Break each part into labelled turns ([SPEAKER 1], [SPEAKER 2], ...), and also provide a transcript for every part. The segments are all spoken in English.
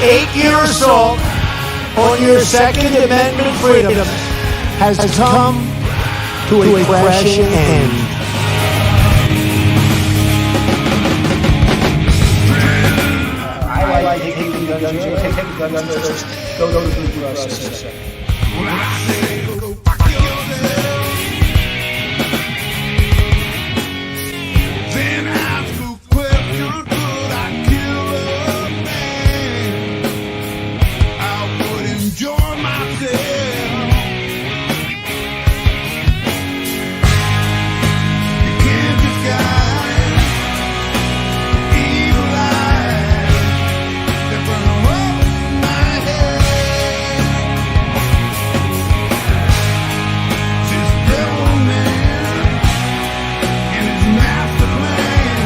[SPEAKER 1] 8-year assault on your Second Amendment freedoms has come to a crashing end. I like taking the guns, take the guns, go to the process. When I say go, I kill them. Then I look well, could I kill a man? I would enjoy myself. You can't disguise evil eyes that burn a hole in my head. This devil man and his master plan.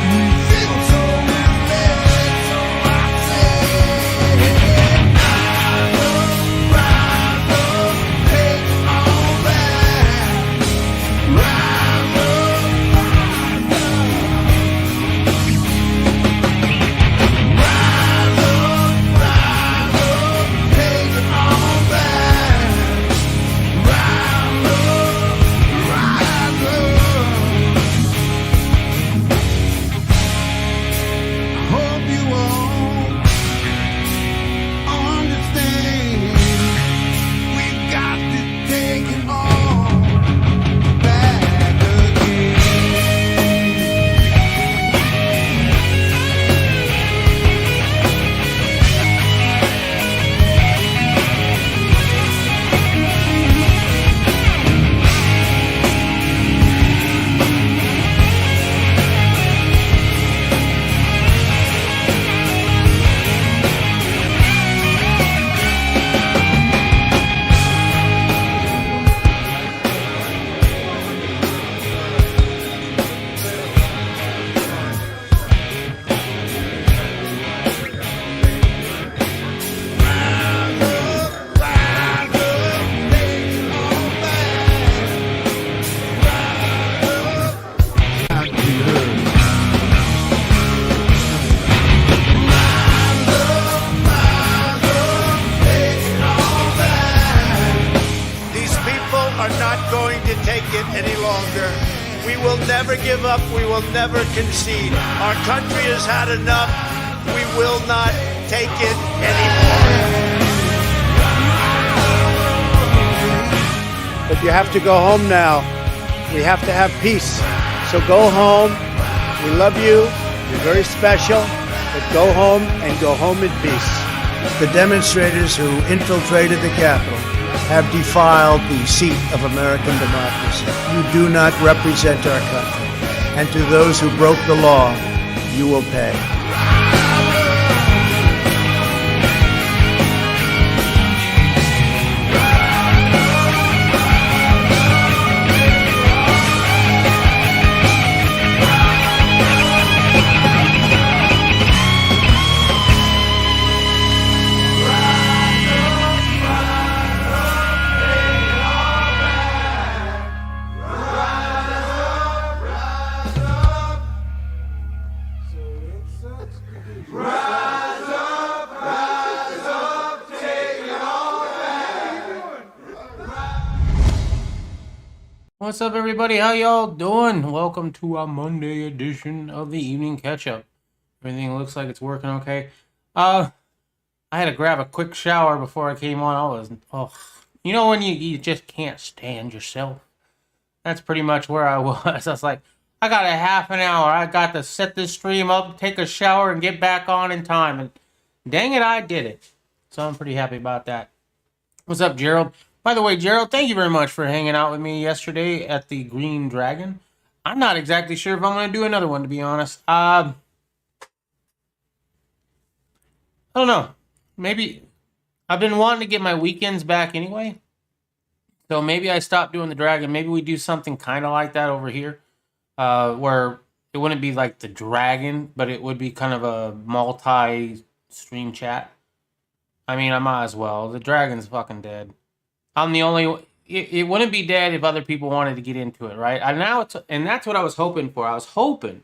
[SPEAKER 1] We feel so misled, so I say, rise up, take all that. Rise up, take all that. Rise up. I hope you all understand. We got to take it all back again. These people are not going to take it any longer. We will never give up. We will never concede. Our country has had enough. We will not take it anymore. But you have to go home now. We have to have peace. So go home. We love you. You're very special. But go home and go home in peace. The demonstrators who infiltrated the Capitol have defiled the seat of American democracy. You do not represent our country. And to those who broke the law, you will pay.
[SPEAKER 2] What's up, everybody? How y'all doing? Welcome to our Monday edition of the Evening Catch-Up. Everything looks like it's working okay. I had to grab a quick shower before I came on. You know when you just can't stand yourself? That's pretty much where I was. I was like, I got a half an hour. I got to set this stream up, take a shower, and get back on in time. And dang it, I did it. So I'm pretty happy about that. What's up, Gerald? By the way, Gerald, thank you very much for hanging out with me yesterday at the Green Dragon. I'm not exactly sure if I'm going to do another one, to be honest. I don't know. Maybe I've been wanting to get my weekends back anyway. So maybe I stop doing the Dragon. Maybe we do something kind of like that over here. Where it wouldn't be like the Dragon, but it would be kind of a multi-stream chat. I mean, I might as well. The Dragon's fucking dead. I'm the only... It wouldn't be dead if other people wanted to get into it, right? And that's what I was hoping for. I was hoping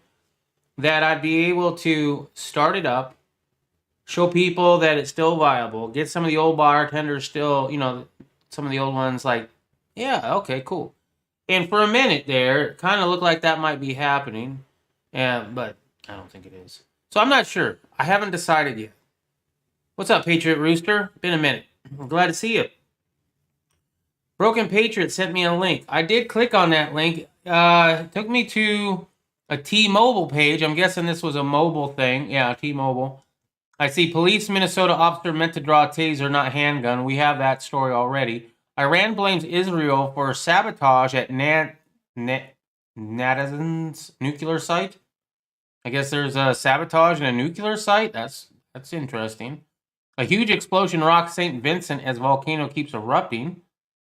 [SPEAKER 2] that I'd be able to start it up, show people that it's still viable. Get some of the old bartenders still, some of the old ones like, yeah, okay, cool. And for a minute there, it kind of looked like that might be happening, but I don't think it is. So I'm not sure. I haven't decided yet. What's up, Patriot Rooster? Been a minute. I'm glad to see you. Broken Patriot sent me a link. I did click on that link. It took me to a T-Mobile page. I'm guessing this was a mobile thing. Yeah, T-Mobile. I see police Minnesota officer meant to draw a taser, not handgun. We have that story already. Iran blames Israel for sabotage at Natanz's nuclear site. I guess there's a sabotage in a nuclear site. That's interesting. A huge explosion rocks St. Vincent as volcano keeps erupting.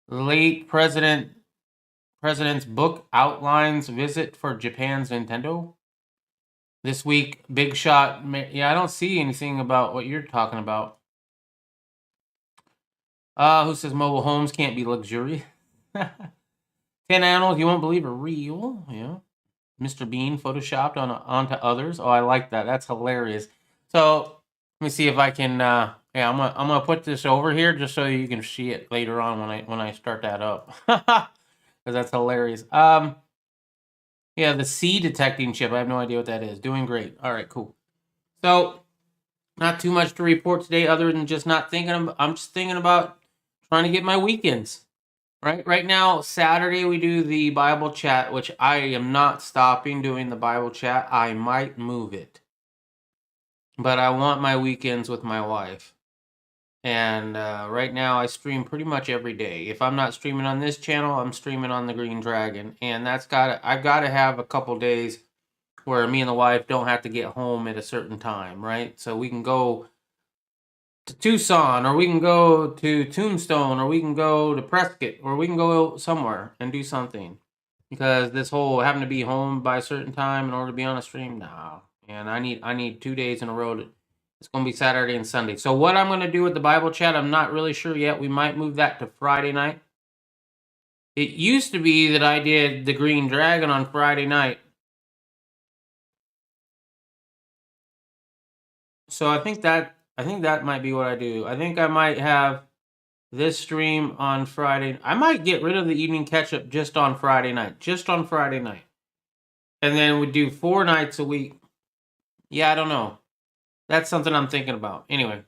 [SPEAKER 2] Late president's book outlines visit for Japan's Nintendo. This week, Big Shot. Yeah, I don't see anything about what you're talking about. Who says mobile homes can't be luxury? 10 animals you won't believe are real. Yeah. Mr. Bean photoshopped onto others. Oh, I like that. That's hilarious. So let me see if I can. I'm gonna put this over here just so you can see it later on when I start that up. Because that's hilarious. Yeah, the C detecting chip. I have no idea what that is. Doing great. All right, cool. So not too much to report today, other than just not thinking. I'm just thinking about trying to get my weekends. Right now, Saturday we do the Bible chat, which I am not stopping doing the Bible chat. I might move it, but I want my weekends with my wife. And right now I stream pretty much every day. If I'm not streaming on this channel, I'm streaming on the Green Dragon, and I've got to have a couple days where me and the wife don't have to get home at a certain time, right? So we can go to Tucson, or we can go to Tombstone, or we can go to Prescott, or we can go somewhere and do something. Because this whole having to be home by a certain time in order to be on a stream, no. And I need 2 days in a row. It's going to be Saturday and Sunday. So what I'm going to do with the Bible chat, I'm not really sure yet. We might move that to Friday night. It used to be that I did the Green Dragon on Friday night. So I think that might be what I do. I think I might have this stream on Friday. I might get rid of the evening catch-up just on Friday night. And then we do 4 nights a week. Yeah, I don't know. That's something I'm thinking about. Anyway.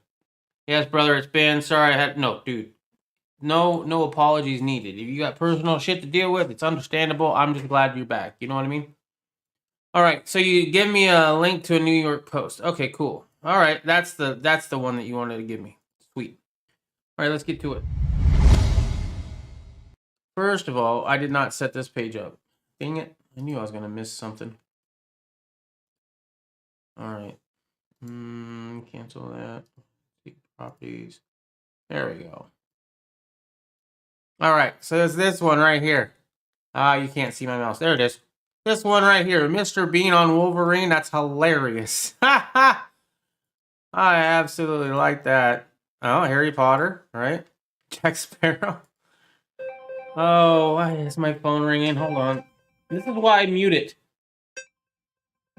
[SPEAKER 2] Yes, brother, it's been. Sorry I had... No, dude. No apologies needed. If you got personal shit to deal with, it's understandable. I'm just glad you're back. You know what I mean? All right, so you give me a link to a New York Post. Okay, cool. All right, that's the one that you wanted to give me. Sweet. All right, let's get to it. First of all, I did not set this page up. Dang it. I knew I was going to miss something. All right. Cancel that. Properties. There we go. All right, so there's this one right here. You can't see my mouse. There it is. This one right here, Mr. Bean on Wolverine. That's hilarious. I absolutely like that. Oh, Harry Potter, right? Jack Sparrow. Oh, why is my phone ringing? Hold on. This is why I mute it.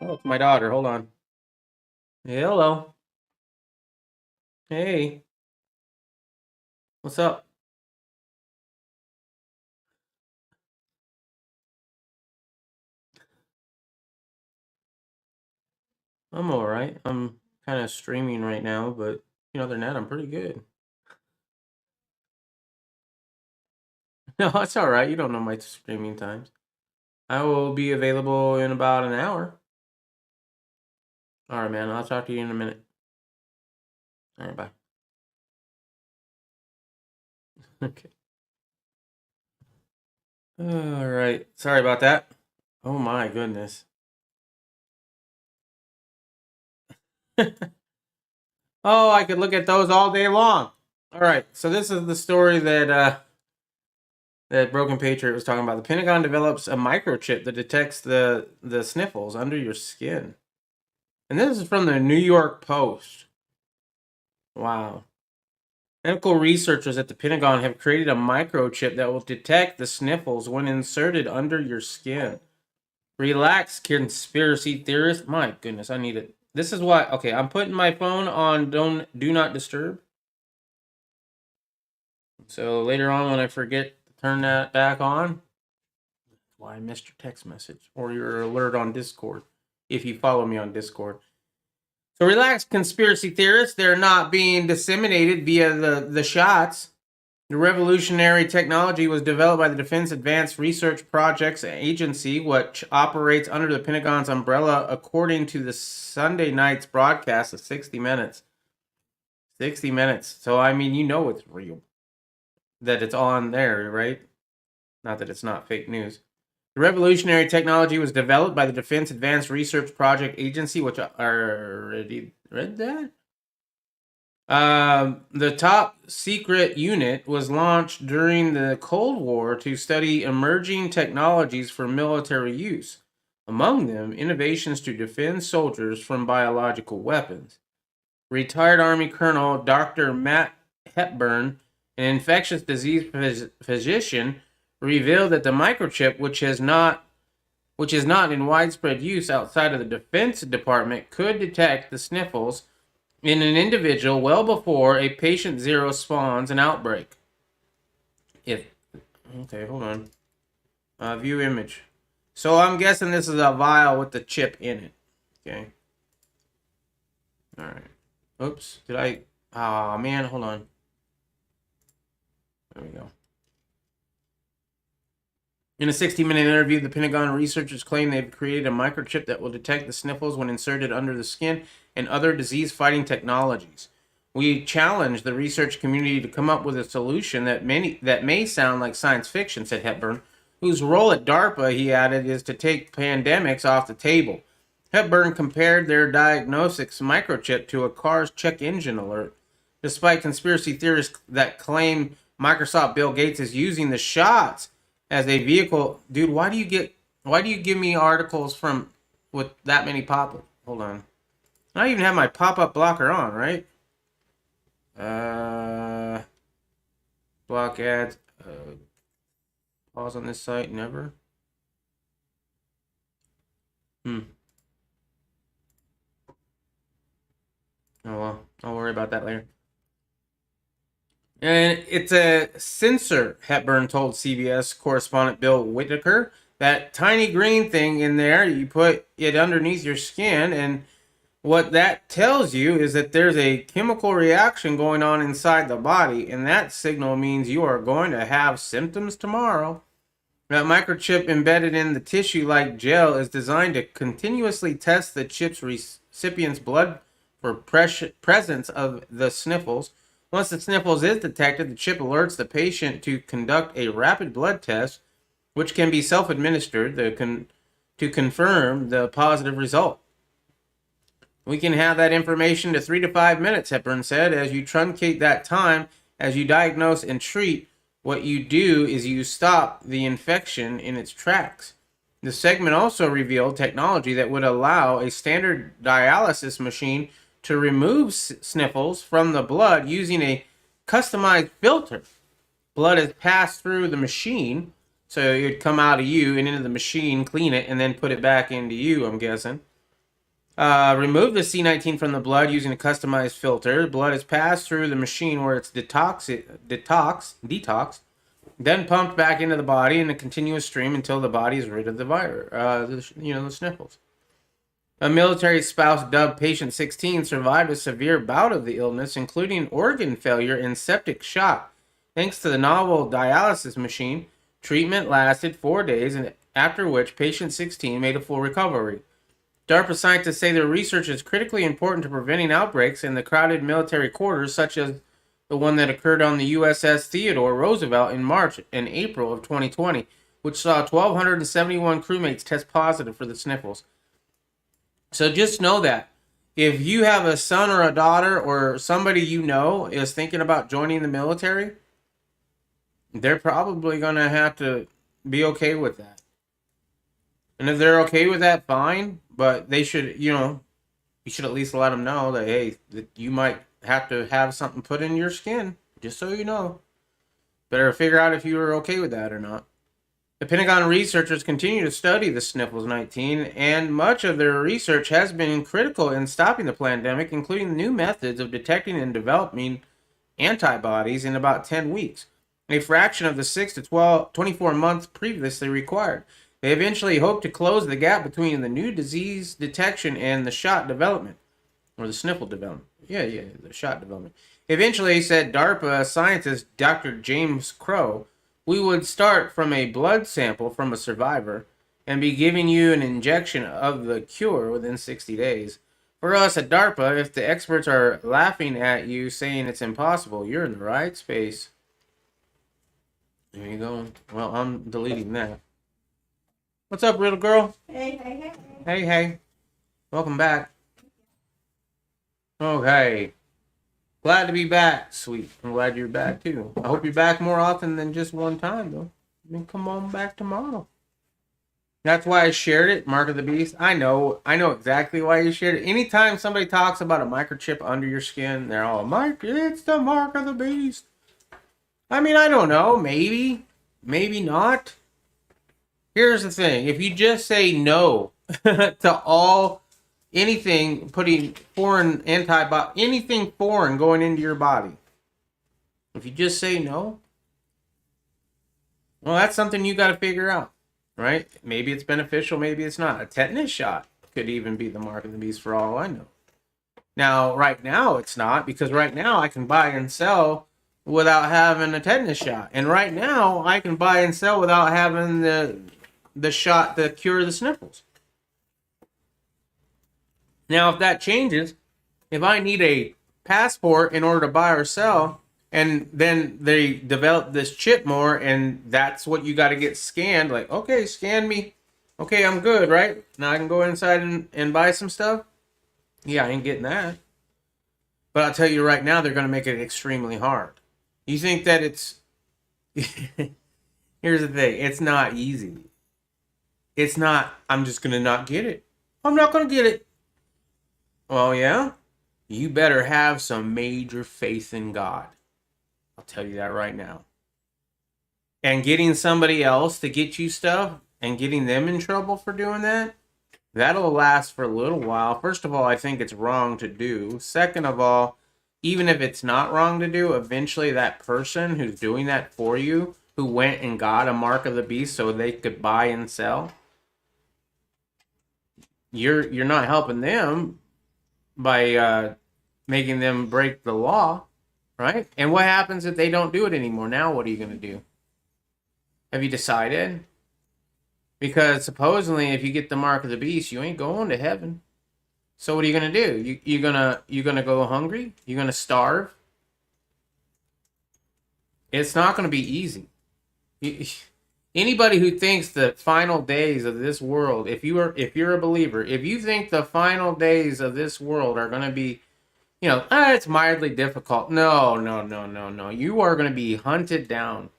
[SPEAKER 2] Oh, it's my daughter. Hold on. Hello. Hey. What's up? I'm all right. I'm kind of streaming right now, but other than that, I'm pretty good. No, it's all right. You don't know my streaming times. I will be available in about an hour. All right, man. I'll talk to you in a minute. All right, bye. Okay. All right. Sorry about that. Oh my goodness. Oh, I could look at those all day long. All right. So this is the story that Broken Patriot was talking about. The Pentagon develops a microchip that detects the sniffles under your skin. And this is from the New York Post. Wow. Medical researchers at the Pentagon have created a microchip that will detect the sniffles when inserted under your skin. Relax, conspiracy theorist. My goodness, I need it. This is why. Okay, I'm putting my phone on do not disturb. So later on, when I forget to turn that back on, that's why I missed your text message or your alert on Discord. If you follow me on Discord. So relax, conspiracy theorists. They're not being disseminated via the shots. The revolutionary technology was developed by the Defense Advanced Research Projects Agency, which operates under the Pentagon's umbrella, according to the Sunday night's broadcast of 60 Minutes. 60 Minutes. So, I mean, you know it's real. That it's on there, right? Not that it's not fake news. The revolutionary technology was developed by the Defense Advanced Research Project Agency, which I already read that. The top secret unit was launched during the Cold War to study emerging technologies for military use, among them innovations to defend soldiers from biological weapons. Retired Army Colonel Dr. Matt Hepburn, an infectious disease physician, revealed that the microchip, which is not in widespread use outside of the Defense Department, could detect the sniffles in an individual well before a patient zero spawns an outbreak. Okay, hold on. View image. So I'm guessing this is a vial with the chip in it. Okay. All right. Oops. Did I? Oh man, hold on. There we go. In a 60-minute interview, the Pentagon researchers claim they've created a microchip that will detect the sniffles when inserted under the skin and other disease-fighting technologies. We challenge the research community to come up with a solution that may sound like science fiction, said Hepburn, whose role at DARPA, he added, is to take pandemics off the table. Hepburn compared their diagnostics microchip to a car's check engine alert. Despite conspiracy theorists that claim Microsoft Bill Gates is using the shots as a vehicle, dude, why do you give me articles from with that many pop-up? Hold on. I even have my pop-up blocker on, right? Block ads. Pause on this site, never. Oh well, I'll worry about that later. And it's a sensor, Hepburn told CBS correspondent Bill Whitaker. That tiny green thing in there, you put it underneath your skin, and what that tells you is that there's a chemical reaction going on inside the body, and that signal means you are going to have symptoms tomorrow. That microchip embedded in the tissue-like gel is designed to continuously test the chip's recipient's blood for presence of the sniffles. Once the sniffles is detected, the chip alerts the patient to conduct a rapid blood test, which can be self-administered to confirm the positive result. We can have that information to 3 to 5 minutes, Hepburn said. As you truncate that time, as you diagnose and treat, what you do is you stop the infection in its tracks. The segment also revealed technology that would allow a standard dialysis machine to remove sniffles from the blood using a customized filter. Blood is passed through the machine, so it would come out of you and into the machine, clean it, and then put it back into you, I'm guessing. Remove the C19 from the blood using a customized filter. Blood is passed through the machine where it's detoxed, then pumped back into the body in a continuous stream until the body is rid of the virus, the sniffles. A military spouse dubbed patient 16 survived a severe bout of the illness, including organ failure and septic shock. Thanks to the novel dialysis machine, treatment lasted 4 days, and after which patient 16 made a full recovery. DARPA scientists say their research is critically important to preventing outbreaks in the crowded military quarters, such as the one that occurred on the USS Theodore Roosevelt in March and April of 2020, which saw 1,271 crewmates test positive for the sniffles. So just know that if you have a son or a daughter or somebody you know is thinking about joining the military, they're probably going to have to be okay with that. And if they're okay with that, fine. But they should, you should at least let them know that, hey, that you might have to have something put in your skin, just so you know. Better figure out if you are okay with that or not. The Pentagon researchers continue to study the Sniffles 19, and much of their research has been critical in stopping the pandemic, including new methods of detecting and developing antibodies in about 10 weeks, a fraction of the 6 to 24 months previously required. They eventually hope to close the gap between the new disease detection and the shot development, or the sniffle development. The shot development. Eventually, said DARPA scientist Dr. James Crow, we would start from a blood sample from a survivor and be giving you an injection of the cure within 60 days. For us at DARPA, if the experts are laughing at you saying it's impossible, you're in the right space. There you go. Well, I'm deleting that. What's up, little girl?
[SPEAKER 3] Hey.
[SPEAKER 2] Hey. Welcome back. Okay. Glad to be back, sweet. I'm glad you're back, too. I hope you're back more often than just one time, though. I mean, come on back tomorrow. That's why I shared it, Mark of the Beast. I know exactly why you shared it. Anytime somebody talks about a microchip under your skin, they're all, it's the Mark of the Beast. I mean, I don't know. Maybe not. Here's the thing. If you just say no to anything putting anything foreign going into your body, if you just say no, well, that's something you got to figure out, right? Maybe it's beneficial, maybe it's not. A tetanus shot could even be the Mark of the Beast for all I know. Now, right now, it's not, because right now I can buy and sell without having a tetanus shot. And right now, I can buy and sell without having the shot to cure the sniffles. Now, if that changes, if I need a passport in order to buy or sell, and then they develop this chip more, and that's what you got to get scanned, like, okay, scan me. Okay, I'm good, right? Now I can go inside and buy some stuff? Yeah, I ain't getting that. But I'll tell you right now, they're going to make it extremely hard. You think that it's... Here's the thing. It's not easy. It's not, I'm just going to not get it. I'm not going to get it. Well, yeah, you better have some major faith in God. I'll tell you that right now. And getting somebody else to get you stuff and getting them in trouble for doing that, that'll last for a little while. First of all, I think it's wrong to do. Second of all, even if it's not wrong to do, eventually that person who's doing that for you, who went and got a Mark of the Beast so they could buy and sell, you're not helping them by making them break the law, right? And what happens if they don't do it anymore? Now what are you going to do? Have you decided? Because supposedly if you get the Mark of the Beast, you ain't going to heaven. So what are you going to do? You gonna go hungry? You going to starve? It's not going to be easy. Anybody who thinks the final days of this world, if you're a believer, if you think the final days of this world are going to be, it's mildly difficult. No. You are going to be hunted down.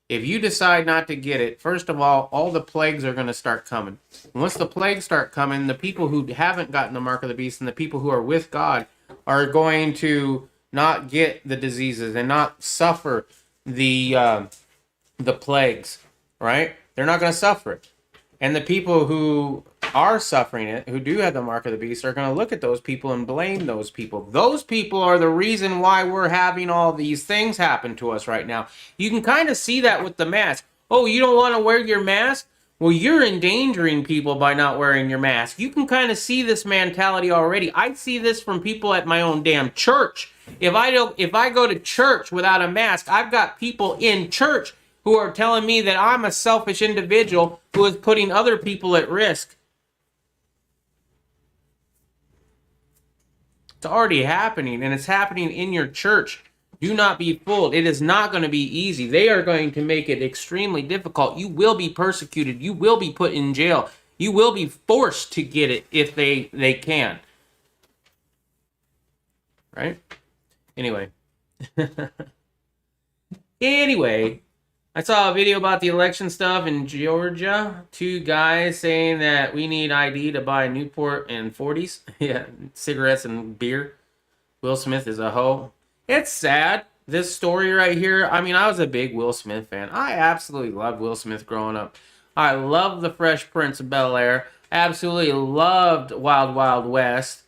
[SPEAKER 2] If you decide not to get it, first of all the plagues are going to start coming. And once the plagues start coming, the people who haven't gotten the Mark of the Beast and the people who are with God are going to not get the diseases and not suffer the plagues. Right? They're not going to suffer it. And the people who are suffering it, who do have the Mark of the Beast, are going to look at those people and blame those people. Those people are the reason why we're having all these things happen to us right now. You can kind of see that with the mask. Oh, you don't want to wear your mask? Well, you're endangering people by not wearing your mask. You can kind of see this mentality already. I see this from people at my own damn church. If I go to church without a mask, I've got people in church who are telling me that I'm a selfish individual who is putting other people at risk. It's already happening, and it's happening in your church. Do not be fooled. It is not going to be easy. They are going to make it extremely difficult. You will be persecuted. You will be put in jail. You will be forced to get it if they can. Right? Anyway. I saw a video about the election stuff in Georgia. 2 guys saying that we need ID to buy Newport and 40s. Yeah, cigarettes and beer. Will Smith is a hoe. It's sad, this story right here. I mean, I was a big Will Smith fan. I absolutely loved Will Smith growing up. I love The Fresh Prince of Bel-Air. Absolutely loved Wild Wild West.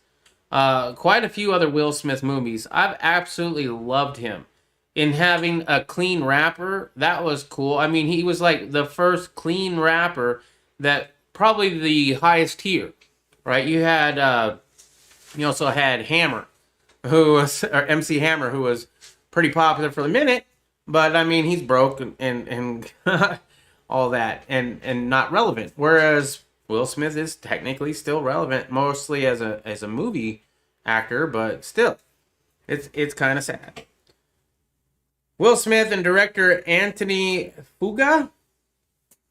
[SPEAKER 2] Quite a few other Will Smith movies. I've absolutely loved him. In having a clean rapper, that was cool. I mean, he was like the first clean rapper that probably the highest tier, right? You also had Hammer, or MC Hammer, who was pretty popular for the minute, but I mean, he's broke and all that and not relevant. Whereas Will Smith is technically still relevant, mostly as a movie actor, but still, it's kind of sad. Will Smith and director Anthony Fuga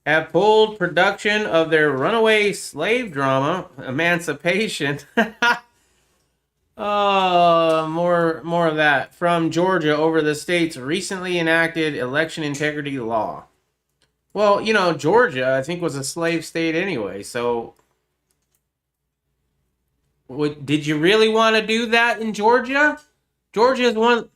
[SPEAKER 2] have pulled production of their runaway slave drama, Emancipation. Oh, more of that from Georgia over the state's recently enacted election integrity law. Well, Georgia, I think, was a slave state anyway. So, did you really want to do that in Georgia? Georgia is one.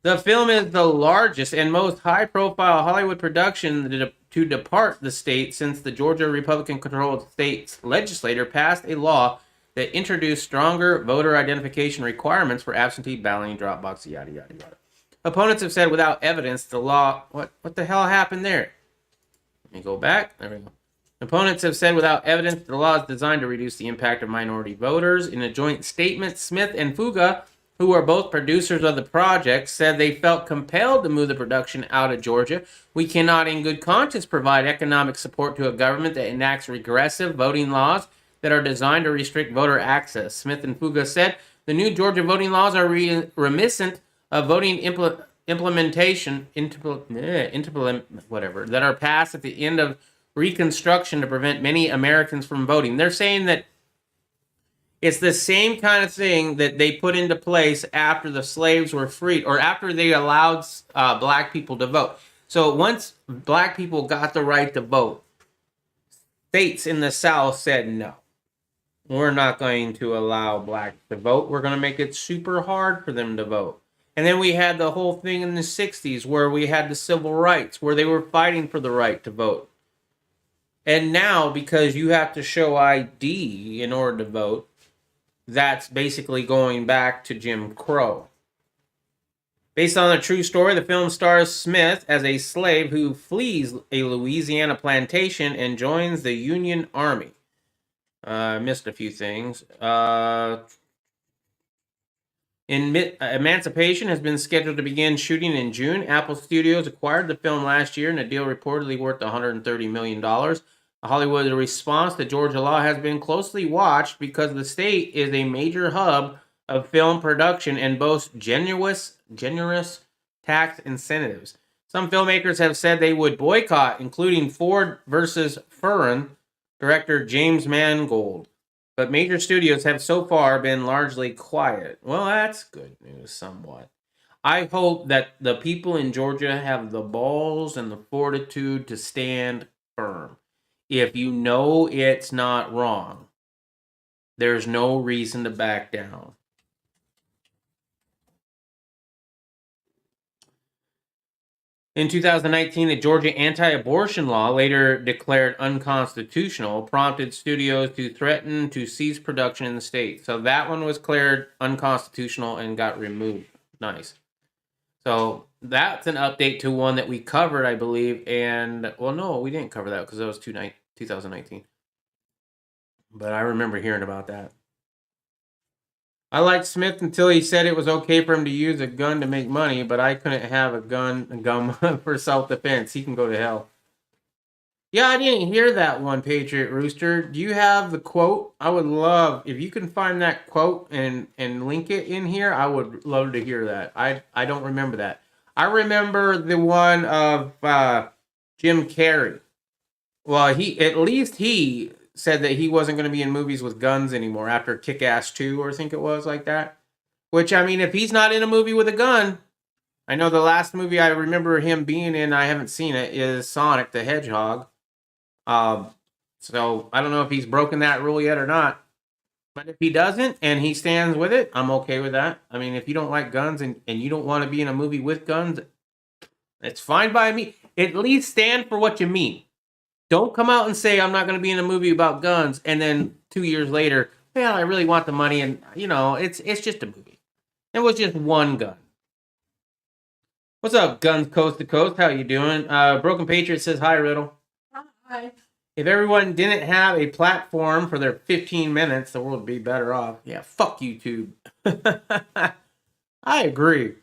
[SPEAKER 2] The film is the largest and most high-profile Hollywood production to depart the state since the Georgia Republican-controlled state's legislature passed a law that introduced stronger voter identification requirements for absentee balloting, drop box, yada, yada, yada. Opponents have said without evidence the law... What the hell happened there? Let me go back. There we go. Opponents have said without evidence the law is designed to reduce the impact of minority voters. In a joint statement, Smith and Fuga, who are both producers of the project, said they felt compelled to move the production out of Georgia. We cannot in good conscience provide economic support to a government that enacts regressive voting laws that are designed to restrict voter access. Smith and Fuga said the new Georgia voting laws are reminiscent of voting implementation that are passed at the end of Reconstruction to prevent many Americans from voting. They're saying that it's the same kind of thing that they put into place after the slaves were freed, or after they allowed black people to vote. So once black people got the right to vote, states in the South said no. We're not going to allow blacks to vote. We're going to make it super hard for them to vote. And then we had the whole thing in the 60s where we had the civil rights, where they were fighting for the right to vote. And now, because you have to show ID in order to vote, that's basically going back to Jim Crow. Based on a true story, the film stars Smith as a slave who flees a Louisiana plantation and joins the Union Army. I missed a few things. Emancipation has been scheduled to begin shooting in June. Apple Studios acquired the film last year in a deal reportedly worth $130 million. The Hollywood response to Georgia law has been closely watched because the state is a major hub of film production and boasts generous tax incentives. Some filmmakers have said they would boycott, including Ford versus Ferrin director James Mangold. But major studios have so far been largely quiet. Well, that's good news somewhat. I hope that the people in Georgia have the balls and the fortitude to stand firm. If you know it's not wrong, there's no reason to back down. In 2019, the Georgia anti-abortion law, later declared unconstitutional, prompted studios to threaten to cease production in the state. So that one was declared unconstitutional and got removed. Nice. So that's an update to one that we covered, I believe. And, well, no, we didn't cover that because that was 2019. But I remember hearing about that. I liked Smith until he said it was okay for him to use a gun to make money, but I couldn't have a gun for self-defense. He can go to hell. Yeah, I didn't hear that one, Patriot Rooster. Do you have the quote? I would love, if you can find that quote and link it in here, I would love to hear that. I don't remember that. I remember the one of Jim Carrey. Well, he said that he wasn't going to be in movies with guns anymore after Kick-Ass 2, or I think it was like that. Which, I mean, if he's not in a movie with a gun, I know the last movie I remember him being in, I haven't seen it, is Sonic the Hedgehog. So I don't know if he's broken that rule yet or not. But if he doesn't and he stands with it, I'm okay with that. I mean, if you don't like guns and you don't want to be in a movie with guns, it's fine by me. At least stand for what you mean. Don't come out and say I'm not going to be in a movie about guns, and then 2 years later, well, I really want the money, and it's just a movie. It was just one gun. What's up, Guns Coast to Coast? How you doing? Broken Patriot says hi, Riddle. Hi. If everyone didn't have a platform for their 15 minutes, the world would be better off. Yeah, fuck YouTube. I agree.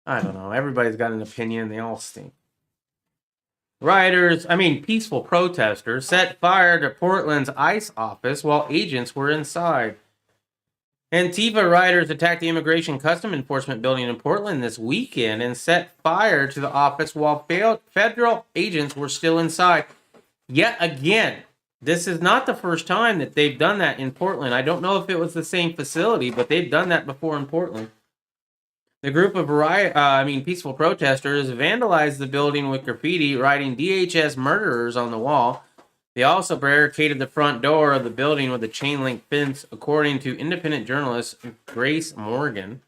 [SPEAKER 2] I don't know. Everybody's got an opinion. They all stink. Peaceful protesters set fire to Portland's ICE office while agents were inside. Antifa rioters attacked the Immigration Custom Enforcement building in Portland this weekend and set fire to the office while federal agents were still inside. Yet again, this is not the first time that they've done that in Portland. I don't know if it was the same facility, but they've done that before in Portland. The group of peaceful protesters vandalized the building with graffiti writing DHS murderers on the wall. They also barricaded the front door of the building with a chain link fence, according to independent journalist Grace Morgan.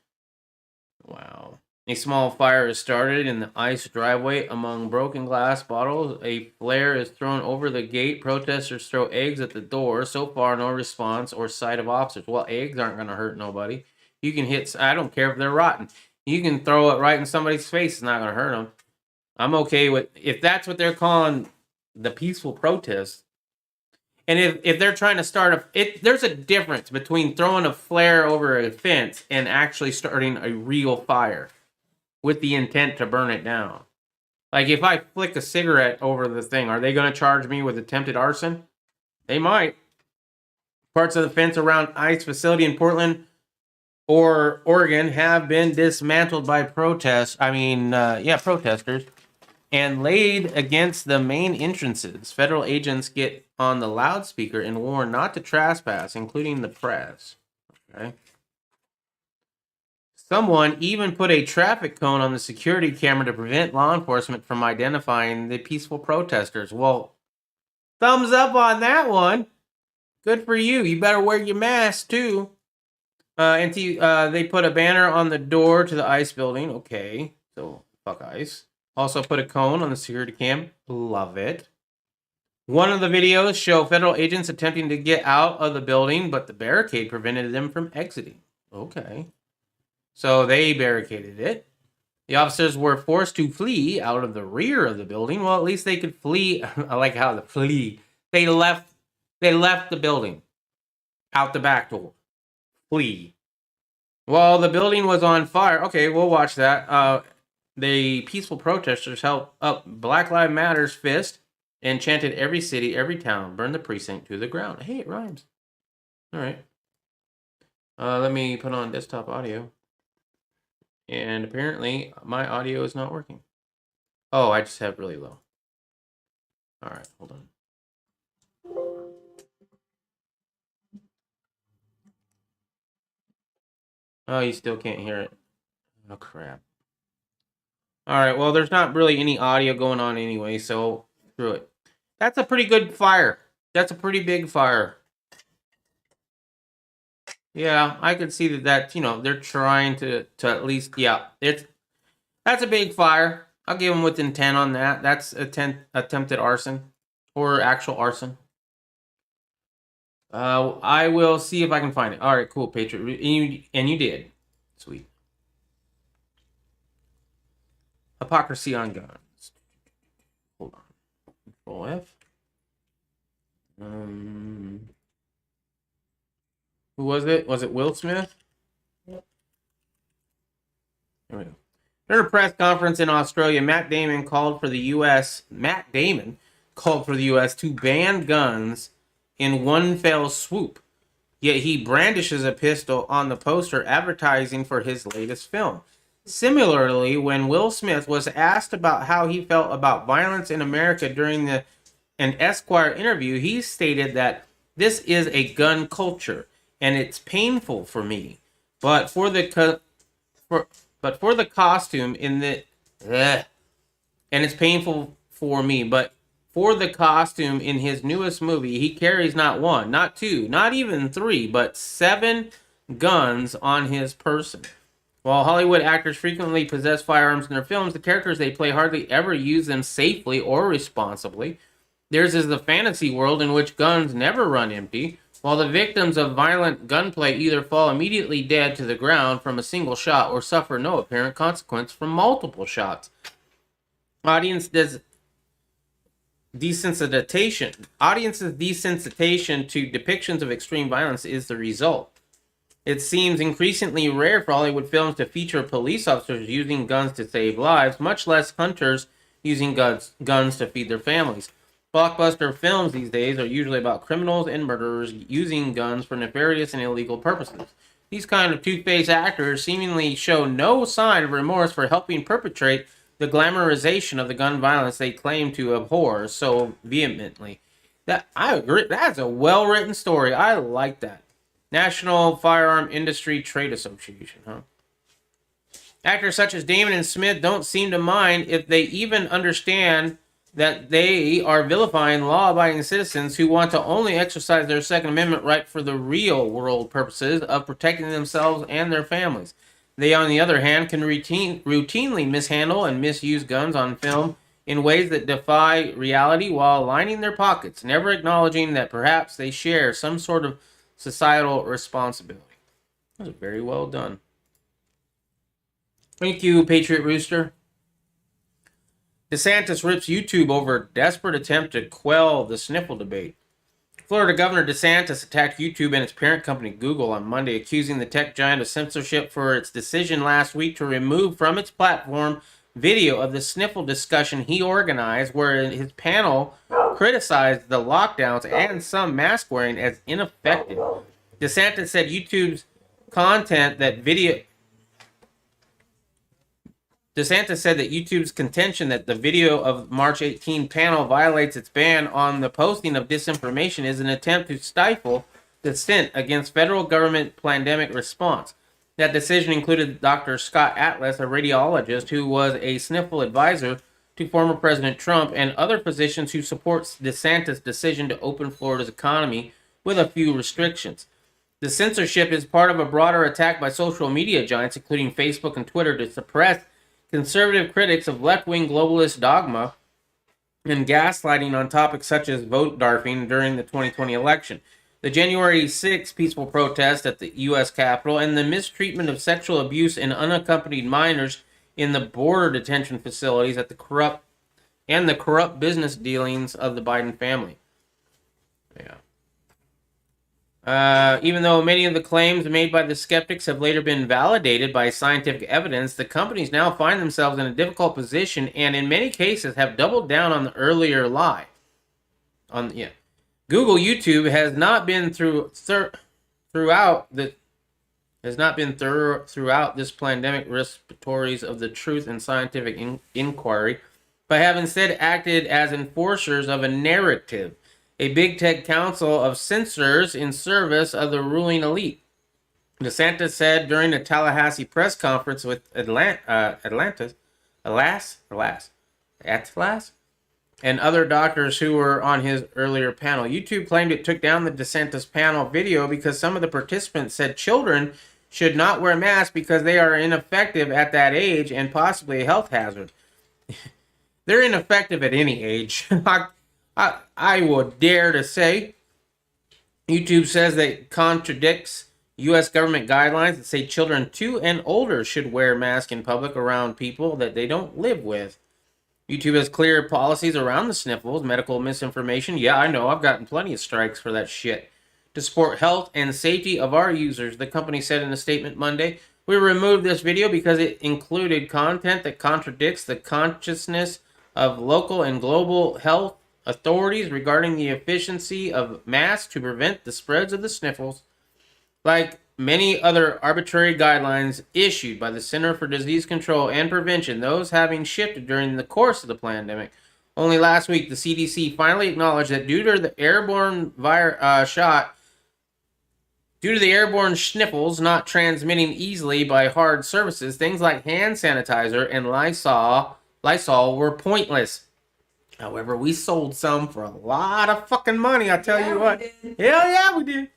[SPEAKER 2] Wow. A small fire is started in the ICE driveway among broken glass bottles. A flare is thrown over the gate. Protesters throw eggs at the door. So far, no response or sight of officers. Well, eggs aren't going to hurt nobody. You can hit, I don't care if they're rotten. You can throw it right in somebody's face. It's not going to hurt them. I'm okay with, if that's what they're calling the peaceful protest. And if they're trying to start there's a difference between throwing a flare over a fence and actually starting a real fire with the intent to burn it down. Like if I flick a cigarette over the thing, are they going to charge me with attempted arson? They might. Parts of the fence around ICE facility in Portland or Oregon have been dismantled by protesters and laid against the main entrances. Federal agents get on the loudspeaker and warn not to trespass, including the press. Okay. Someone even put a traffic cone on the security camera to prevent law enforcement from identifying the peaceful protesters. Well, thumbs up on that one. Good for you. You better wear your mask, too. They put a banner on the door to the ICE building. Okay, so fuck ICE. Also put a cone on the security cam. Love it. One of the videos show federal agents attempting to get out of the building, but the barricade prevented them from exiting. Okay. So they barricaded it. The officers were forced to flee out of the rear of the building. Well, at least they could flee. I like how the flee. They left the building out the back door. Flee. While the building was on fire. Okay, we'll watch that. The peaceful protesters held up Black Lives Matter's fist and chanted every city, every town, burn the precinct to the ground. Hey, it rhymes. All right. Let me put on desktop audio. And apparently my audio is not working. Oh, I just have really low. All right, hold on. Oh, you still can't hear it. Oh, crap. All right, well, there's not really any audio going on anyway, so screw it. That's a pretty good fire. That's a pretty big fire. Yeah, I could see that, they're trying to at least, that's a big fire. I'll give them within 10 on that. That's attempted arson or actual arson. I will see if I can find it. All right, cool, Patriot. And you did. Sweet. Hypocrisy on guns. Hold on. Control F. Who was it? Was it Will Smith? Yep. There we go. During a press conference in Australia, Matt Damon called for the U.S. to ban guns in one fell swoop. Yet he brandishes a pistol on the poster advertising for his latest film. Similarly, when Will Smith was asked about how he felt about violence in America during an Esquire interview, he stated that this is a gun culture and it's painful for me. But for the costume in the and it's painful for me, but for the costume in his newest movie, he carries not one, not two, not even three, but 7 guns on his person. While Hollywood actors frequently possess firearms in their films, the characters they play hardly ever use them safely or responsibly. Theirs is the fantasy world in which guns never run empty, while the victims of violent gunplay either fall immediately dead to the ground from a single shot or suffer no apparent consequence from multiple shots. Audiences' desensitization to depictions of extreme violence is the result. It seems increasingly rare for Hollywood films to feature police officers using guns to save lives, much less hunters using guns to feed their families. Blockbuster films these days are usually about criminals and murderers using guns for nefarious and illegal purposes. These kind of two-faced actors seemingly show no sign of remorse for helping perpetrate the glamorization of the gun violence they claim to abhor so vehemently. That I agree. That's a well-written story. I like that. National Firearm Industry Trade Association, huh? Actors such as Damon and Smith don't seem to mind if they even understand that they are vilifying law-abiding citizens who want to only exercise their Second Amendment right for the real-world purposes of protecting themselves and their families. They, on the other hand, can routinely mishandle and misuse guns on film in ways that defy reality while lining their pockets, never acknowledging that perhaps they share some sort of societal responsibility. That was very well done. Thank you, Patriot Rooster. DeSantis rips YouTube over desperate attempt to quell the sniffle debate. Florida Governor DeSantis attacked YouTube and its parent company Google on Monday, accusing the tech giant of censorship for its decision last week to remove from its platform video of the sniffle discussion he organized, where his panel criticized the lockdowns and some mask wearing as ineffective. DeSantis said YouTube's content that video... DeSantis said that YouTube's contention that the video of March 18 panel violates its ban on the posting of disinformation is an attempt to stifle dissent against federal government pandemic response. That decision included Dr. Scott Atlas, a radiologist who was a sniffle advisor to former President Trump, and other physicians who support DeSantis' decision to open Florida's economy with a few restrictions. The censorship is part of a broader attack by social media giants, including Facebook and Twitter, to suppress conservative critics of left-wing globalist dogma and gaslighting on topics such as vote darfing during the 2020 election, the January 6th peaceful protest at the U.S. Capitol, and the mistreatment of sexual abuse and unaccompanied minors in the border detention facilities at the corrupt business dealings of the Biden family. Yeah. Even though many of the claims made by the skeptics have later been validated by scientific evidence, the companies now find themselves in a difficult position and in many cases have doubled down on the earlier lie. Google YouTube has not been throughout this pandemic repositories of the truth and scientific inquiry, but have instead acted as enforcers of a narrative, a big tech council of censors in service of the ruling elite. DeSantis said during a Tallahassee press conference with Atlas, and other doctors who were on his earlier panel. YouTube claimed it took down the DeSantis panel video because some of the participants said children should not wear masks because they are ineffective at that age and possibly a health hazard. They're ineffective at any age. I would dare to say. YouTube says that it contradicts U.S. government guidelines that say children 2 and older should wear masks in public around people that they don't live with. YouTube has clear policies around the sniffles, medical misinformation. Yeah, I know. I've gotten plenty of strikes for that shit. To support health and safety of our users, the company said in a statement Monday, we removed this video because it included content that contradicts the consciousness of local and global health authorities regarding the efficiency of masks to prevent the spreads of the sniffles. Like many other arbitrary guidelines issued by the Center for Disease Control and Prevention, those having shifted during the course of the pandemic. Only last week, the CDC finally acknowledged that due to the airborne sniffles not transmitting easily by hard surfaces, things like hand sanitizer and Lysol were pointless. However, we sold some for a lot of fucking money, I tell you what. Hell yeah, we did.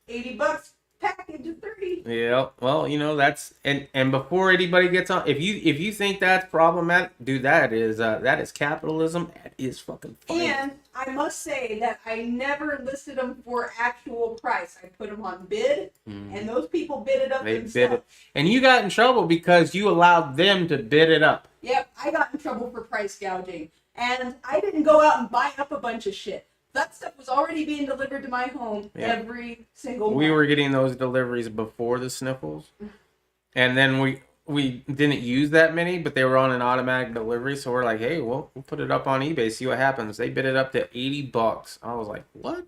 [SPEAKER 3] $80. package of 3.
[SPEAKER 2] Yeah, well, that's and before anybody gets on, if you think that's problematic, dude, that is capitalism. That is fucking fine.
[SPEAKER 3] And I must say that I never listed them for actual price. I put them on bid, and those people bid it up themselves.
[SPEAKER 2] Bid it, and you got in trouble because you allowed them to bid it up.
[SPEAKER 3] Yep, I got in trouble for price gouging, and I didn't go out and buy up a bunch of shit. That stuff was already being delivered to my home every single month.
[SPEAKER 2] We were getting those deliveries before the sniffles, and then we didn't use that many, but they were on an automatic delivery, so we're like, hey, we'll put it up on eBay, see what happens. They bid it up to $80. I was like, what?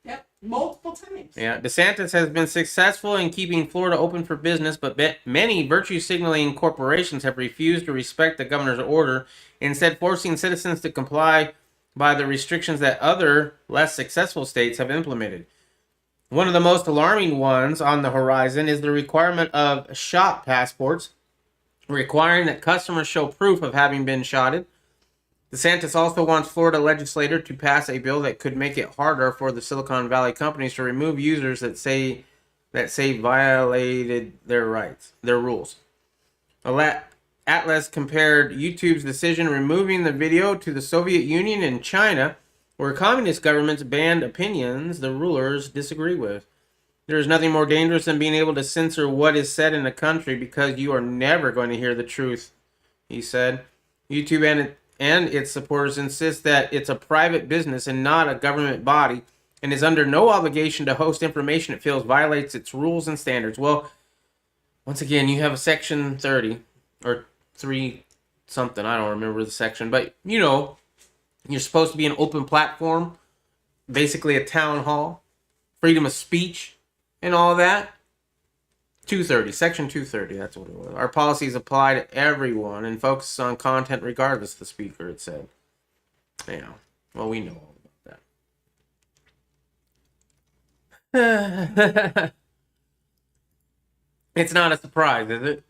[SPEAKER 3] Yep, multiple times.
[SPEAKER 2] Yeah, DeSantis has been successful in keeping Florida open for business, but many virtue signaling corporations have refused to respect the governor's order, instead forcing citizens to comply by the restrictions that other, less successful states have implemented. One of the most alarming ones on the horizon is the requirement of shot passports, requiring that customers show proof of having been shotted. DeSantis also wants Florida legislators to pass a bill that could make it harder for the Silicon Valley companies to remove users that say violated their rules. Atlas compared YouTube's decision removing the video to the Soviet Union and China, where communist governments banned opinions the rulers disagree with. There is nothing more dangerous than being able to censor what is said in a country because you are never going to hear the truth, he said. YouTube and its supporters insist that it's a private business and not a government body, and is under no obligation to host information it feels violates its rules and standards. Well, once again, you have a Section 30, or 3 something, I don't remember the section, but you're supposed to be an open platform, basically a town hall, freedom of speech, and all that. 230, Section 230, that's what it was. Our policies apply to everyone and focus on content regardless of the speaker, it said. Yeah, well, we know all about that. It's not a surprise, is it?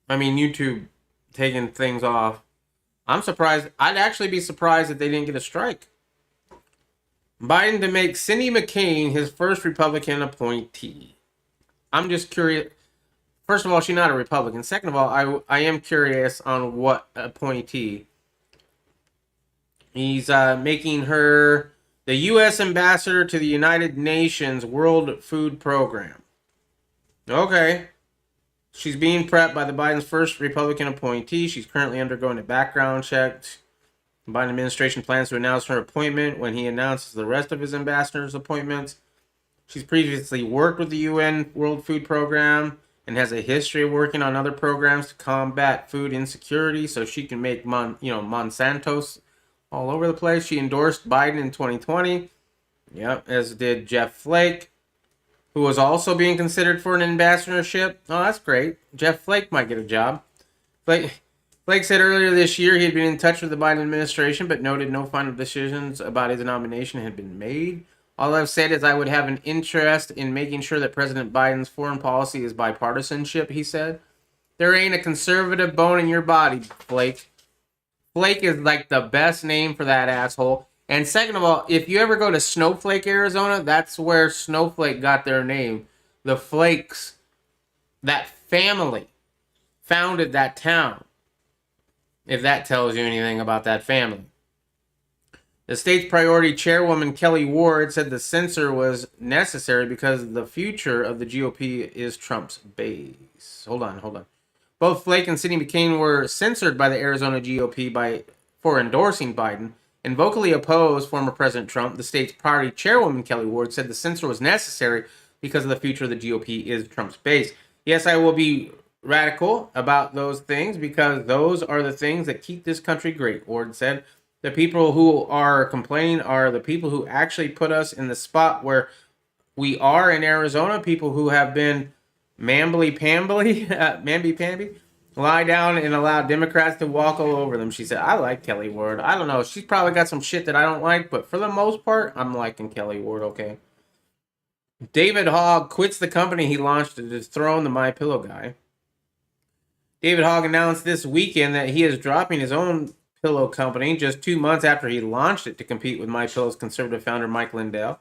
[SPEAKER 2] I mean, YouTube taking things off. I'm surprised. I'd actually be surprised if they didn't get a strike. Biden to make Cindy McCain his first Republican appointee. I'm just curious. First of all, she's not a Republican. Second of all, I am curious on what appointee. He's making her the U.S. ambassador to the United Nations World Food Program. Okay. She's being prepped by the Biden's first Republican appointee. She's currently undergoing a background check. The Biden administration plans to announce her appointment when he announces the rest of his ambassadors' appointments. She's previously worked with the UN World Food Program and has a history of working on other programs to combat food insecurity, so she can make Monsanto's all over the place. She endorsed Biden in 2020. Yep, as did Jeff Flake, who was also being considered for an ambassadorship. Oh, that's great. Jeff Flake might get a job. Flake said earlier this year he had been in touch with the Biden administration, but noted no final decisions about his nomination had been made. All I've said is I would have an interest in making sure that President Biden's foreign policy is bipartisanship, he said. There ain't a conservative bone in your body, Flake. Flake is like the best name for that asshole. And second of all, if you ever go to Snowflake, Arizona, that's where Snowflake got their name. The Flakes, that family, founded that town. If that tells you anything about that family. The state's priority chairwoman, Kelly Ward, said the censor was necessary because the future of the GOP is Trump's base. Hold on. Both Flake and Cindy McCain were censored by the Arizona GOP for endorsing Biden and vocally opposed former President Trump. The state's priority chairwoman, Kelly Ward, said the censor was necessary because of the future of the GOP is Trump's base. Yes, I will be radical about those things because those are the things that keep this country great, Ward said. The people who are complaining are the people who actually put us in the spot where we are in Arizona, people who have been mamby-pamby, lie down and allow Democrats to walk all over them. She said, I like Kelly Ward. I don't know. She's probably got some shit that I don't like, but for the most part, I'm liking Kelly Ward, okay? David Hogg quits the company he launched to dethrone the MyPillow guy. David Hogg announced this weekend that he is dropping his own pillow company just 2 months after he launched it to compete with MyPillow's conservative founder Mike Lindell.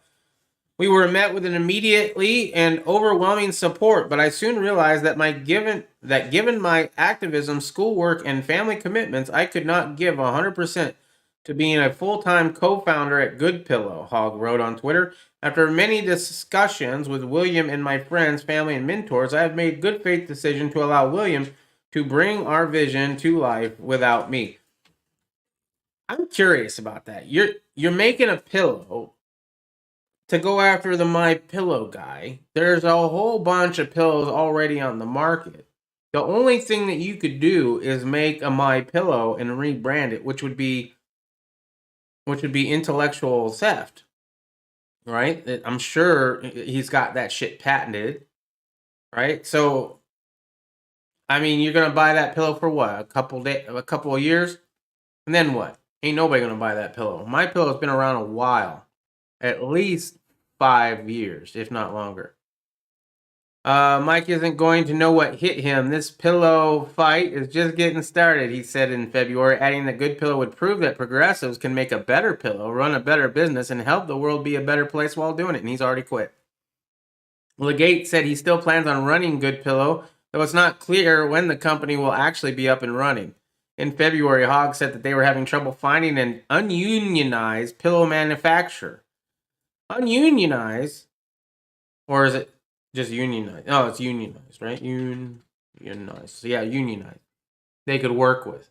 [SPEAKER 2] We were met with an immediately and overwhelming support, but I soon realized that given my activism, schoolwork, and family commitments, I could not give 100% to being a full-time co-founder at Good Pillow, Hogg wrote on Twitter. After many discussions with William and my friends, family, and mentors, I have made good faith decision to allow William to bring our vision to life without me. I'm curious about that. You're making a pillow to go after the My Pillow guy. There's a whole bunch of pillows already on the market. The only thing that you could do is make a My Pillow and rebrand it, which would be intellectual theft, right? I'm sure he's got that shit patented, right? So, I mean, you're gonna buy that pillow for what? A couple of years, and then what? Ain't nobody gonna buy that pillow. My Pillow's been around a while, at least 5 years, if not longer. Mike isn't going to know what hit him. This pillow fight is just getting started, he said in February, adding that Good Pillow would prove that progressives can make a better pillow, run a better business, and help the world be a better place while doing it, and he's already quit. Legate said he still plans on running Good Pillow, though it's not clear when the company will actually be up and running. In February, Hogg said that they were having trouble finding an ununionized pillow manufacturer. Ununionized? Or is it just unionized? Oh, it's unionized, right? Unionized. So yeah, unionized. They could work with.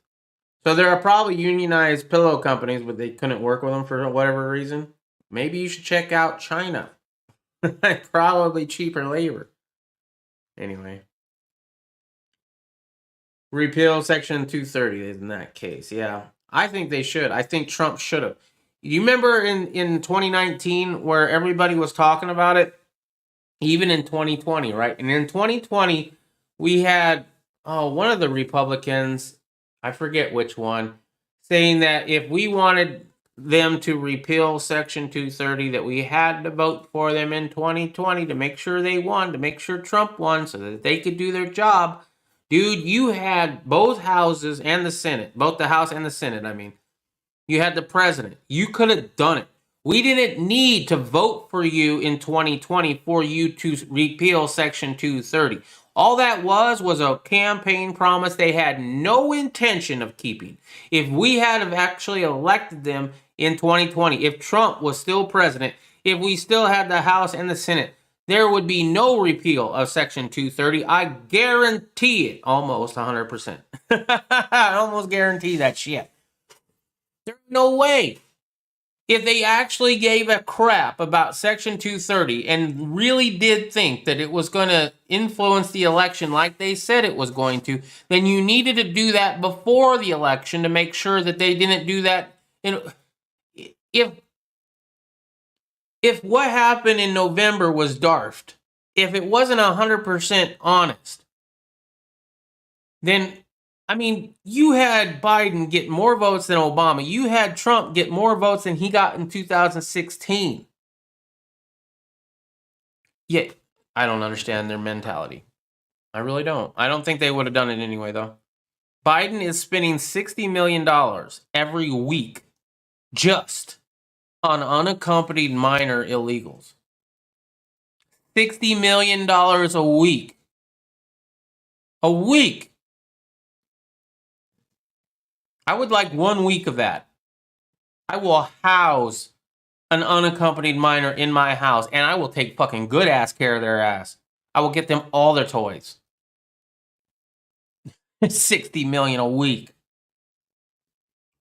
[SPEAKER 2] So there are probably unionized pillow companies, but they couldn't work with them for whatever reason. Maybe you should check out China. Probably cheaper labor. Anyway. Repeal Section 230 in that case. Yeah. I think they should. I think Trump should have. You remember in 2019 where everybody was talking about it? Even in 2020, right? And in 2020, we had one of the Republicans, I forget which one, saying that if we wanted them to repeal Section 230, that we had to vote for them in 2020 to make sure they won, to make sure Trump won so that they could do their job. Dude, you had both houses and the Senate, both the House and the Senate, I mean. You had the president. You could have done it. We didn't need to vote for you in 2020 for you to repeal Section 230. All that was a campaign promise they had no intention of keeping. If we had have actually elected them in 2020, if Trump was still president, if we still had the House and the Senate, there would be no repeal of Section 230. I guarantee it, almost 100%. I almost guarantee that shit. There's no way. If they actually gave a crap about Section 230 and really did think that it was going to influence the election like they said it was going to, then you needed to do that before the election to make sure that they didn't do that. If what happened in November was daft, if it wasn't 100% honest, then, I mean, you had Biden get more votes than Obama. You had Trump get more votes than he got in 2016. Yet, I don't understand their mentality. I really don't. I don't think they would have done it anyway, though. Biden is spending $60 million every week just on unaccompanied minor illegals. $60 million a week. A week. I would like 1 week of that. I will house an unaccompanied minor in my house, and I will take fucking good ass care of their ass. I will get them all their toys. $60 million a week.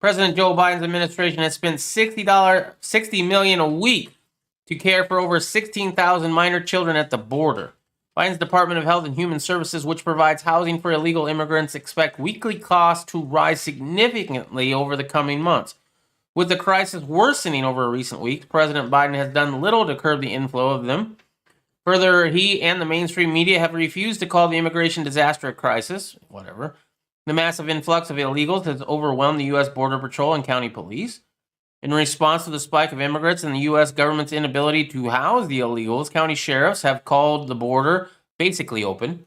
[SPEAKER 2] President Joe Biden's administration has spent $60 million a week to care for over 16,000 minor children at the border. Biden's Department of Health and Human Services, which provides housing for illegal immigrants, expect weekly costs to rise significantly over the coming months. With the crisis worsening over recent weeks, President Biden has done little to curb the inflow of them. Further, he and the mainstream media have refused to call the immigration disaster a crisis. Whatever. The massive influx of illegals has overwhelmed the U.S. Border Patrol and county police. In response to the spike of immigrants and the U.S. government's inability to house the illegals, county sheriffs have called the border basically open.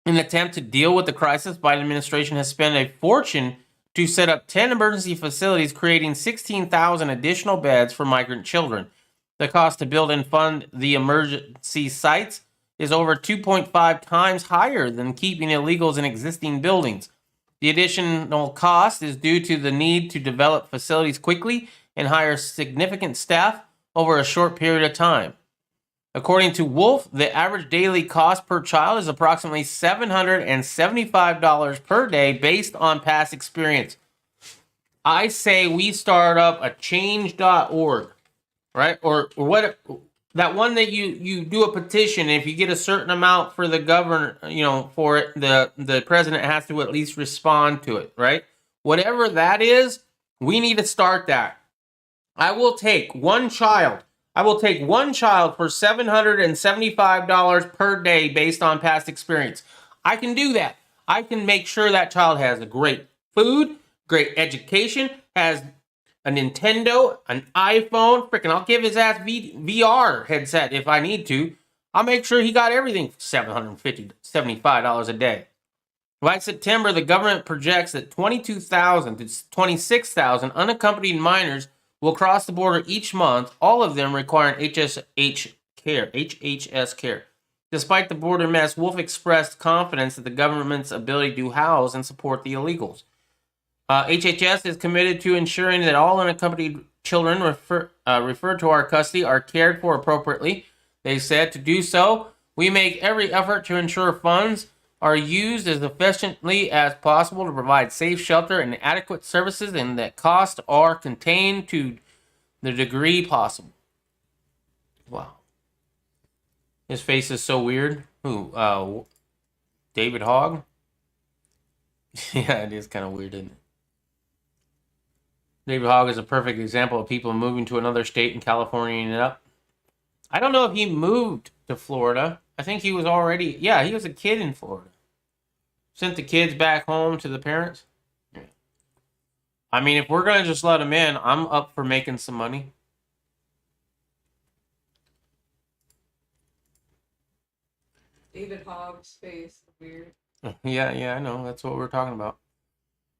[SPEAKER 2] In an attempt to deal with the crisis, Biden administration has spent a fortune to set up 10 emergency facilities, creating 16,000 additional beds for migrant children. The cost to build and fund the emergency sites is over 2.5 times higher than keeping illegals in existing buildings. The additional cost is due to the need to develop facilities quickly and hire significant staff over a short period of time. According to Wolf, the average daily cost per child is approximately $775 per day based on past experience. I say we start up a change.org, right? Or what, that one that you do a petition. If you get a certain amount for the governor, for it, the president has to at least respond to it, right? Whatever that is, we need to start that. I will take one child for $775 per day based on past experience. I can do that. I can make sure that child has a great food, great education, has a Nintendo, an iPhone. Freaking, I'll give his ass VR headset if I need to. I'll make sure he got everything for $75 a day. By September, the government projects that 22,000 to 26,000 unaccompanied minors will cross the border each month, all of them requiring HHS care. Despite the border mess, Wolf expressed confidence that the government's ability to house and support the illegals. HHS is committed to ensuring that all unaccompanied children referred to our custody are cared for appropriately. They said to do so, we make every effort to ensure funds are used as efficiently as possible to provide safe shelter and adequate services, and that costs are contained to the degree possible. Wow. His face is so weird. Who? David Hogg? Yeah, it is kind of weird, isn't it? David Hogg is a perfect example of people moving to another state and Californiaing it up. I don't know if he moved to Florida. I think he was already... Yeah, he was a kid in Florida. Sent the kids back home to the parents. Yeah. I mean, if we're going to just let him in, I'm up for making some money.
[SPEAKER 3] David Hogg's face. Weird.
[SPEAKER 2] Yeah, I know. That's what we're talking about.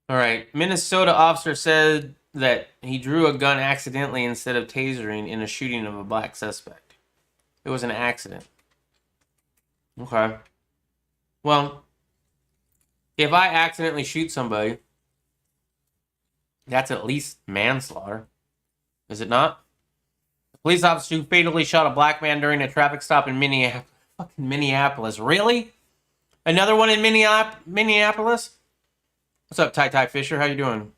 [SPEAKER 2] All right. Minnesota officer said that he drew a gun accidentally instead of tasering in a shooting of a black suspect. It was an accident. Okay. Well, if I accidentally shoot somebody, that's at least manslaughter. Is it not? A police officer who fatally shot a black man during a traffic stop in Minneapolis. Fucking Minneapolis. Really? Another one in Minneapolis? What's up, Ty Fisher? How you doing?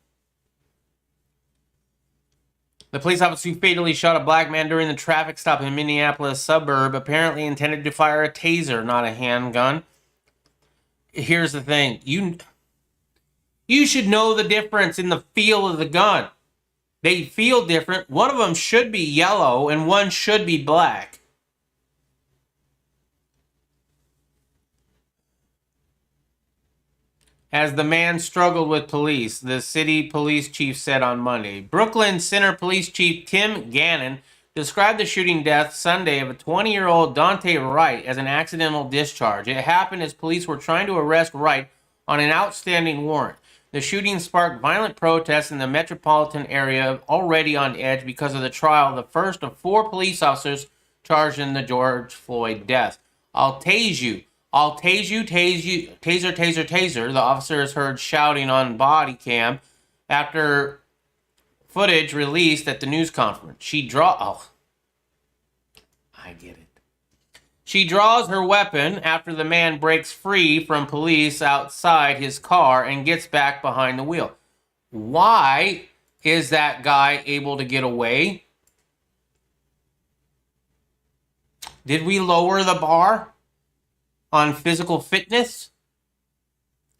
[SPEAKER 2] The police officer who fatally shot a black man during the traffic stop in Minneapolis suburb apparently intended to fire a taser, not a handgun. Here's the thing. You should know the difference in the feel of the gun. They feel different. One of them should be yellow and one should be black. As the man struggled with police, the city police chief said on Monday. Brooklyn Center Police Chief Tim Gannon described the shooting death Sunday of a 20-year-old Dante Wright as an accidental discharge. It happened as police were trying to arrest Wright on an outstanding warrant. The shooting sparked violent protests in the metropolitan area, already on edge because of the trial, the first of 4 police officers charged in the George Floyd death. I'll tase you. I'll tase you, taser, taser. The officer is heard shouting on body cam after footage released at the news conference. She draws her weapon after the man breaks free from police outside his car and gets back behind the wheel. Why is that guy able to get away? Did we lower the bar on physical fitness?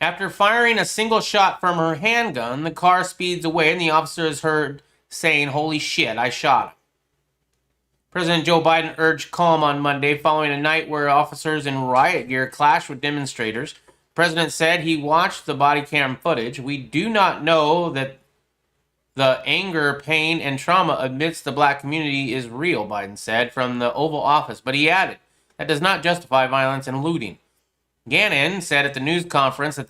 [SPEAKER 2] After firing a single shot from her handgun, the car speeds away and the officer is heard saying, "Holy shit, I shot him." President Joe Biden urged calm on Monday following a night where officers in riot gear clashed with demonstrators. The president said he watched the body cam footage. We do not know that the anger, pain, and trauma amidst the black community is real, Biden said from the Oval Office, but he added, that does not justify violence and looting. Gannon said at the news conference that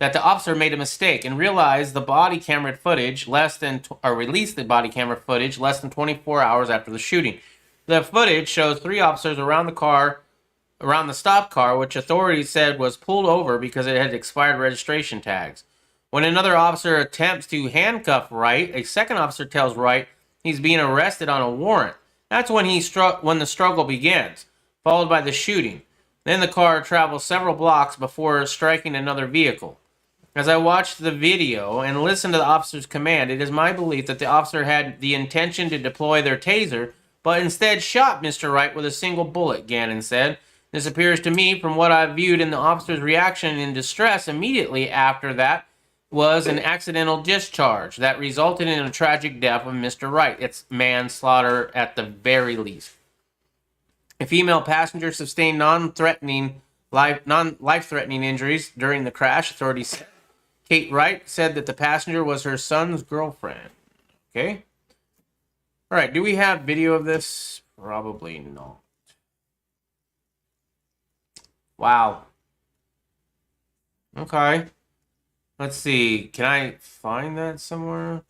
[SPEAKER 2] that the officer made a mistake and realized the body camera footage released the body camera footage less than 24 hours after the shooting. The footage shows 3 officers around the stopped car, which authorities said was pulled over because it had expired registration tags. When another officer attempts to handcuff Wright, a second officer tells Wright he's being arrested on a warrant. That's when the struggle begins, followed by the shooting. Then the car travels several blocks before striking another vehicle. As I watched the video and listened to the officer's command, it is my belief that the officer had the intention to deploy their taser, but instead shot Mr. Wright with a single bullet, Gannon said. This appears to me, from what I've viewed in the officer's reaction in distress immediately after that, was an accidental discharge that resulted in a tragic death of Mr. Wright. It's manslaughter at the very least. A female passenger sustained life-threatening injuries during the crash, authorities said. Kate Wright said that the passenger was her son's girlfriend. Okay. All right. Do we have video of this? Probably not. Wow. Okay. Let's see. Can I find that somewhere?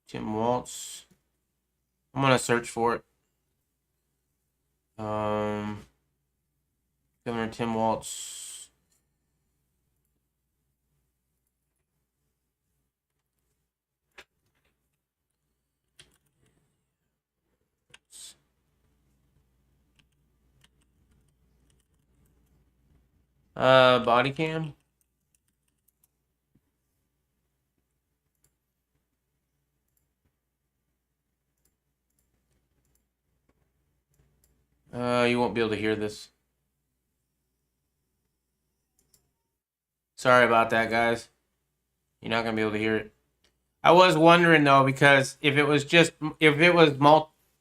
[SPEAKER 2] Tim Waltz. I'm going to search for it. Governor Tim Waltz. Body cam. You won't be able to hear this. Sorry about that, guys. You're not gonna be able to hear it. I was wondering though, because if it was because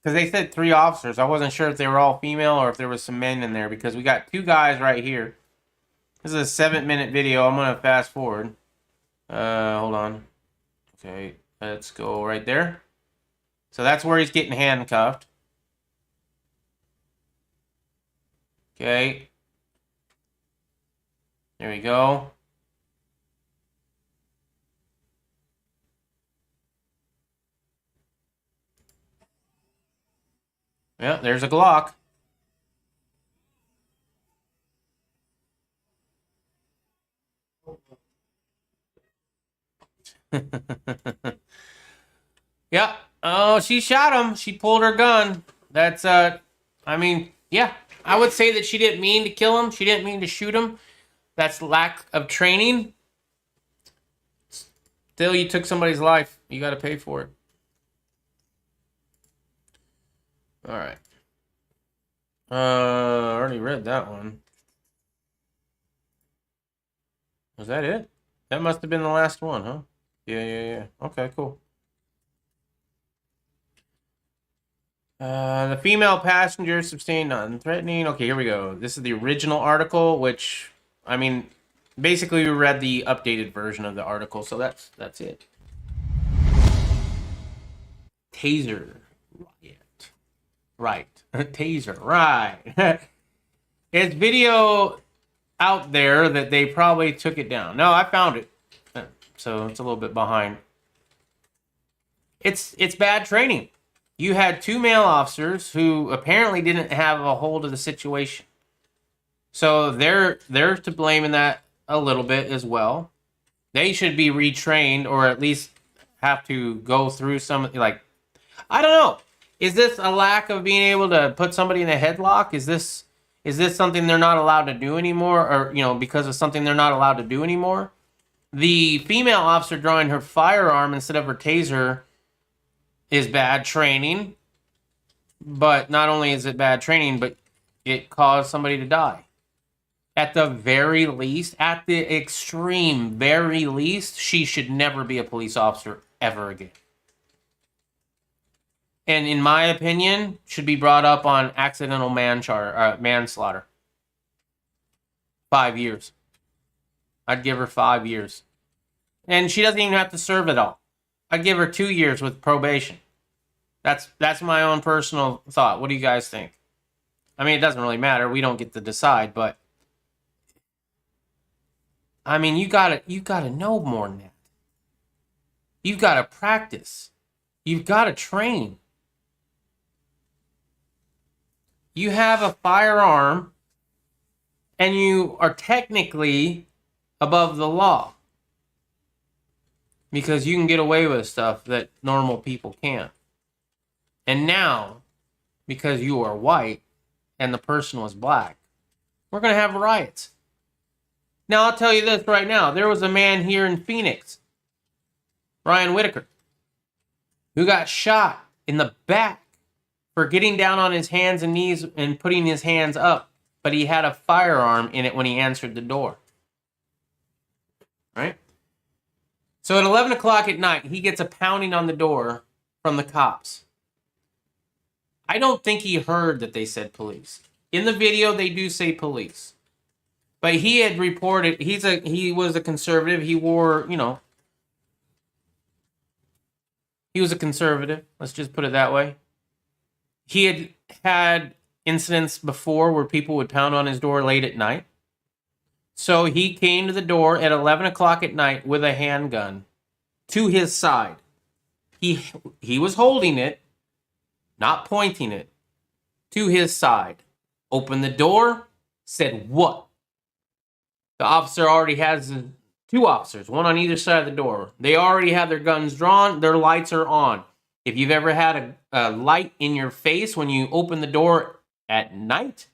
[SPEAKER 2] they said 3 officers, I wasn't sure if they were all female or if there was some men in there, because we got 2 guys right here. This is a 7-minute video. I'm gonna fast forward. Hold on. Okay, let's go right there. So that's where he's getting handcuffed. Okay. There we go. Yeah, there's a Glock. Yeah. Oh, she shot him. She pulled her gun. That's, I mean, yeah. I would say that she didn't mean to kill him. She didn't mean to shoot him. That's lack of training. Still, you took somebody's life. You got to pay for it. All right. I already read that one. Was that it? That must have been the last one, huh? Yeah. Okay, cool. The female passenger sustained non-threatening. Okay, here we go. This is the original article, which, I mean, basically we read the updated version of the article, so that's it. Taser riot. Right. Taser, right. It's video out there that they probably took it down. No, I found it. So it's a little bit behind. It's bad training. You had 2 male officers who apparently didn't have a hold of the situation. So they're to blame in that a little bit as well. They should be retrained, or at least have to go through some, like, I don't know. Is this a lack of being able to put somebody in a headlock? Is this something they're not allowed to do anymore, or, you know, because of something they're not allowed to do anymore? The female officer drawing her firearm instead of her taser is bad training. But not only is it bad training, but it caused somebody to die. At the very least, at the extreme very least, she should never be a police officer ever again. And in my opinion, should be brought up on accidental manslaughter. 5 years. I'd give her 5 years. And she doesn't even have to serve it all. I'd give her 2 years with probation. That's my own personal thought. What do you guys think? I mean, it doesn't really matter. We don't get to decide, but I mean, you gotta know more than that. You've got to practice. You've got to train. You have a firearm and you are technically above the law because you can get away with stuff that normal people can't. And now, because you are white and the person was black, we're going to have riots. Now, I'll tell you this right now. There was a man here in Phoenix, Ryan Whitaker, who got shot in the back for getting down on his hands and knees and putting his hands up, but he had a firearm in it when he answered the door. Right? So at 11 o'clock at night, he gets a pounding on the door from the cops. I don't think he heard that they said police. In the video, they do say police. But he had reported, he was a conservative. He wore, he was a conservative. Let's just put it that way. He had had incidents before where people would pound on his door late at night. So he came to the door at 11 o'clock at night with a handgun to his side. He was holding it, not pointing it, to his side. Opened the door, said, "What?" The officer already has two officers, one on either side of the door. They already have their guns drawn. Their lights are on. If you've ever had a light in your face when you open the door at night,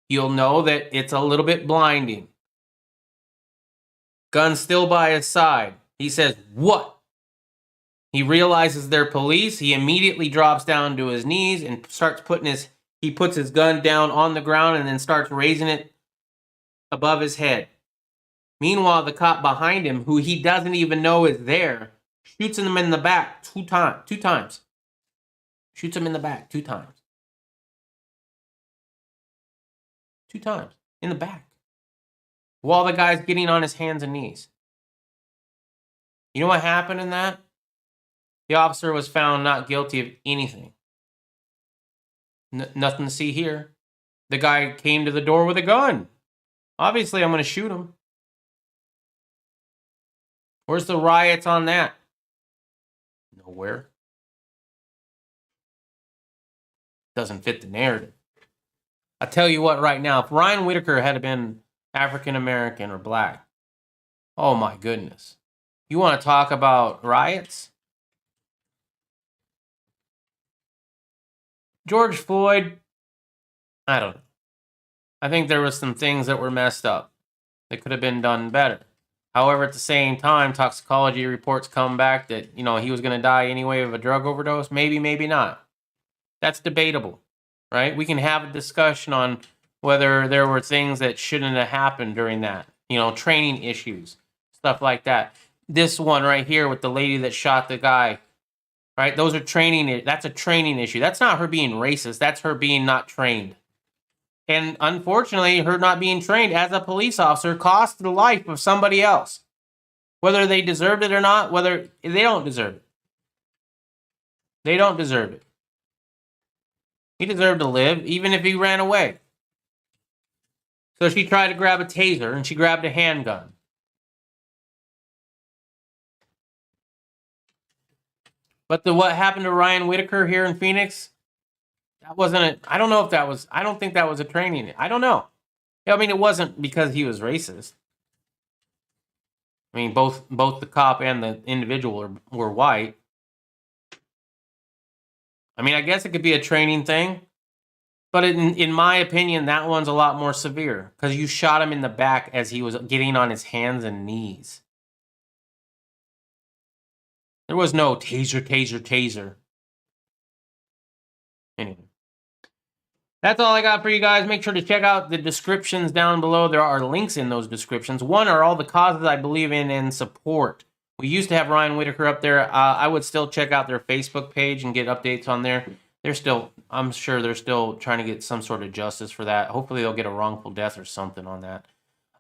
[SPEAKER 2] you'll know that it's a little bit blinding. Gun still by his side. He says, "What?" He realizes they're police. He immediately drops down to his knees and starts he puts his gun down on the ground and then starts raising it above his head. Meanwhile, the cop behind him, who he doesn't even know is there, shoots him in the back two times. Shoots him in the back 2 times. 2 times in the back. While the guy's getting on his hands and knees. You know what happened in that? The officer was found not guilty of anything. Nothing to see here. The guy came to the door with a gun. Obviously, I'm going to shoot him. Where's the riots on that? Nowhere. Doesn't fit the narrative. I'll tell you what right now, if Ryan Whitaker had been African American or black, oh my goodness. You want to talk about riots? George Floyd, I don't know. I think there was some things that were messed up that could have been done better. However, at the same time, toxicology reports come back that, he was going to die anyway of a drug overdose. Maybe, maybe not. That's debatable, right? We can have a discussion on whether there were things that shouldn't have happened during that. Training issues, stuff like that. This one right here with the lady that shot the guy, right? Those are training. That's a training issue. That's not her being racist. That's her being not trained. And unfortunately, her not being trained as a police officer cost the life of somebody else. Whether they deserved it or not, whether they don't deserve it. They don't deserve it. He deserved to live, even if he ran away. So she tried to grab a taser, and she grabbed a handgun. But what happened to Ryan Whitaker here in Phoenix? That wasn't I don't think that was a training. I don't know. I mean, it wasn't because he was racist. I mean, both the cop and the individual were white. I mean, I guess it could be a training thing. But in my opinion, that one's a lot more severe. Because you shot him in the back as he was getting on his hands and knees. There was no taser. Anyway. That's all I got for you guys. Make sure to check out the descriptions down below. There are links in those descriptions. One are all the causes I believe in and support. We used to have Ryan Whitaker up there. I would still check out their Facebook page and get updates on there. I'm sure they're still trying to get some sort of justice for that. Hopefully they'll get a wrongful death or something on that.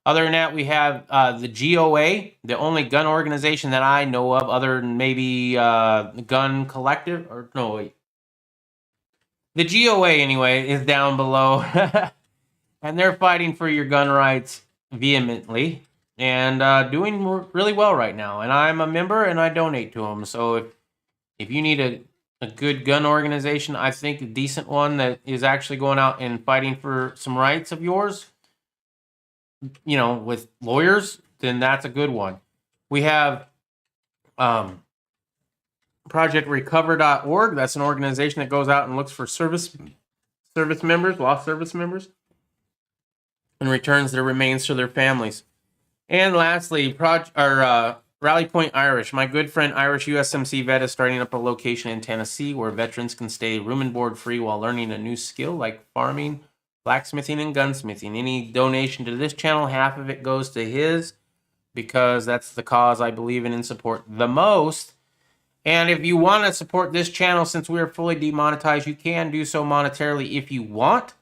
[SPEAKER 2] Other than that, we have the GOA, the only gun organization that I know of, other than maybe Gun Collective, or no, wait. The GOA, anyway, is down below. And they're fighting for your gun rights vehemently. and doing really well right now. And I'm a member and I donate to them. So if you need a good gun organization, I think a decent one that is actually going out and fighting for some rights of yours, with lawyers, then that's a good one. We have ProjectRecover.org. That's an organization that goes out and looks for service members, lost service members, and returns their remains to their families. And lastly, Rally Point Irish. My good friend Irish USMC vet is starting up a location in Tennessee where veterans can stay room and board free while learning a new skill like farming, blacksmithing, and gunsmithing. Any donation to this channel, half of it goes to his, because that's the cause I believe in and support the most. And if you want to support this channel, since we are fully demonetized, you can do so monetarily if you want.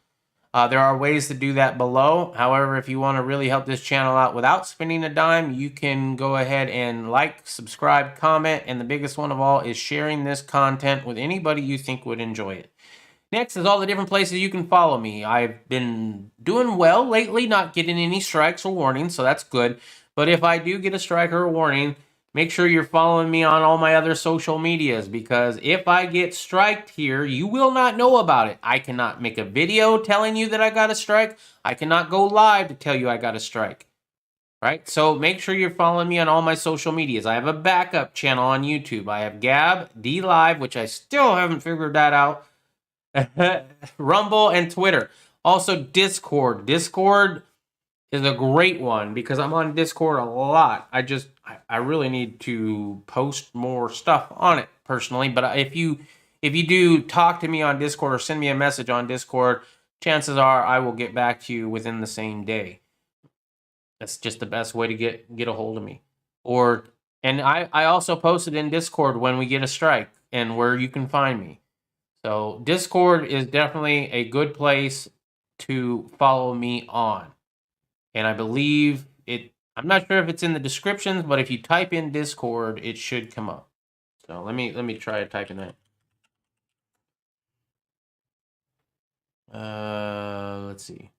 [SPEAKER 2] There are ways to do that below. However, if you want to really help this channel out without spending a dime, you can go ahead and like, subscribe, comment, and the biggest one of all is sharing this content with anybody you think would enjoy it. Next is all the different places you can follow me. I've been doing well lately, not getting any strikes or warnings, so that's good. But if I do get a strike or a warning, make sure you're following me on all my other social medias, because if I get striked here, you will not know about it. I cannot make a video telling you that I got a strike. I cannot go live to tell you I got a strike. Right? So make sure you're following me on all my social medias. I have a backup channel on YouTube. I have Gab, D Live, which I still haven't figured that out, Rumble, and Twitter. Also Discord. Discord is a great one because I'm on Discord a lot. I really need to post more stuff on it personally. But if you do talk to me on Discord or send me a message on Discord, chances are I will get back to you within the same day. That's just the best way to get a hold of me. And I also posted in Discord when we get a strike and where you can find me. So Discord is definitely a good place to follow me on. And I believe I'm not sure if it's in the descriptions, but if you type in Discord, it should come up. So let me try to type in that. Let's see.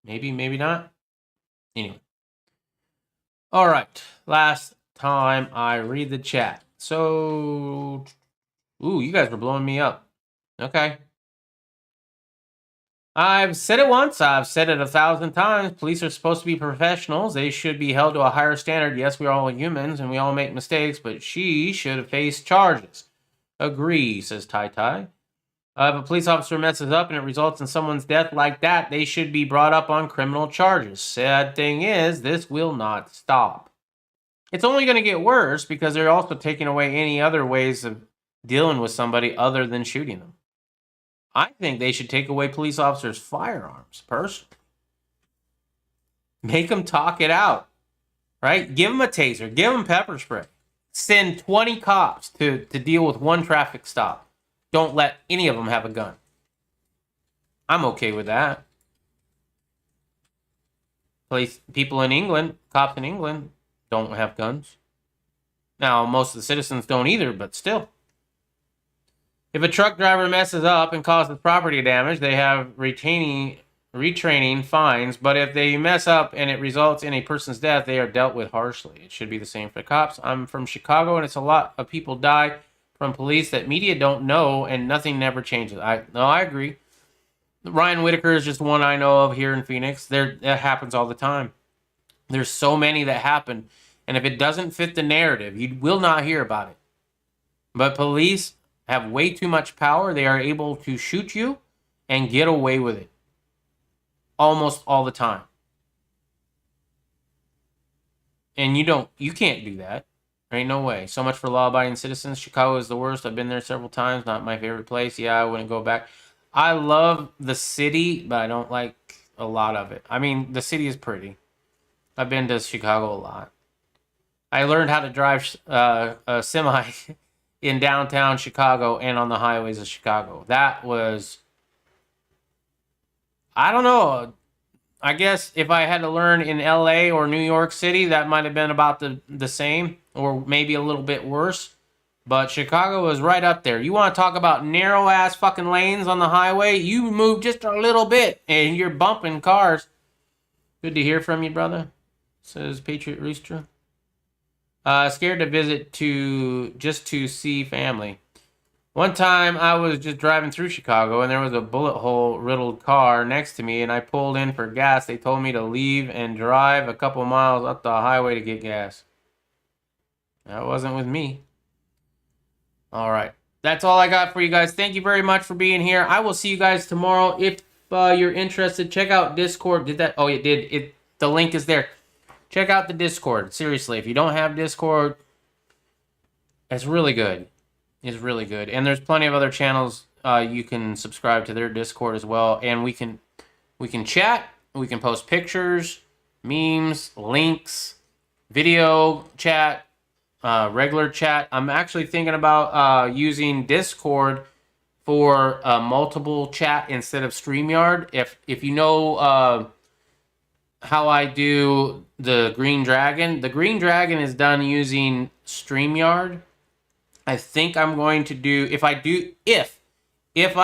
[SPEAKER 2] Maybe not. Anyway. All right. Last time I read the chat. So, you guys were blowing me up. Okay. I've said it once, I've said it 1,000 times. Police are supposed to be professionals. They should be held to a higher standard. Yes, we're all humans and we all make mistakes, but she should have faced charges. Agree, says Tai Tai. If a police officer messes up and it results in someone's death like that, they should be brought up on criminal charges. Sad thing is, this will not stop. It's only going to get worse because they're also taking away any other ways of dealing with somebody other than shooting them. I think they should take away police officers' firearms, personally. Make them talk it out, right? Give them a taser. Give them pepper spray. Send 20 cops to deal with one traffic stop. Don't let any of them have a gun. I'm okay with that. People in England, cops in England, don't have guns. Now, most of the citizens don't either, but still. If a truck driver messes up and causes property damage, they have retraining fines. But if they mess up and it results in a person's death, they are dealt with harshly. It should be the same for the cops. I'm from Chicago, and it's a lot of people die from police that media don't know, and nothing never changes. I agree. Ryan Whitaker is just one I know of here in Phoenix. That happens all the time. There's so many that happen, and if it doesn't fit the narrative, you will not hear about it. But police have way too much power. They are able to shoot you and get away with it almost all the time. And you can't do that. There ain't no way. So much for law-abiding citizens. Chicago is the worst. I've been there several times. Not my favorite place. Yeah, I wouldn't go back. I love the city, but I don't like a lot of it. I mean, the city is pretty. I've been to Chicago a lot. I learned how to drive a semi in downtown Chicago and on the highways of Chicago. That was, I don't know. I guess if I had to learn in LA or New York City, that might have been about the same or maybe a little bit worse. But Chicago was right up there. You want to talk about narrow-ass fucking lanes on the highway? You move just a little bit and you're bumping cars. Good to hear from you, brother. says Patriot Rooster. Scared to visit just to see family. One time I was just driving through Chicago and there was a bullet hole riddled car next to me and I pulled in for gas. They told me to leave and drive a couple miles up the highway to get gas. That wasn't with me. All right. That's all I got for you guys. Thank you very much for being here. I will see you guys tomorrow. If you're interested, check out Discord. Did that? Oh, it did. The link is there. Check out the Discord. Seriously, if you don't have Discord, it's really good. It's really good. And there's plenty of other channels you can subscribe to their Discord as well. And we can chat. We can post pictures, memes, links, video chat, regular chat. I'm actually thinking about using Discord for multiple chat instead of StreamYard. If you know how I do the Green Dragon is done using StreamYard. I think I'm going to do if I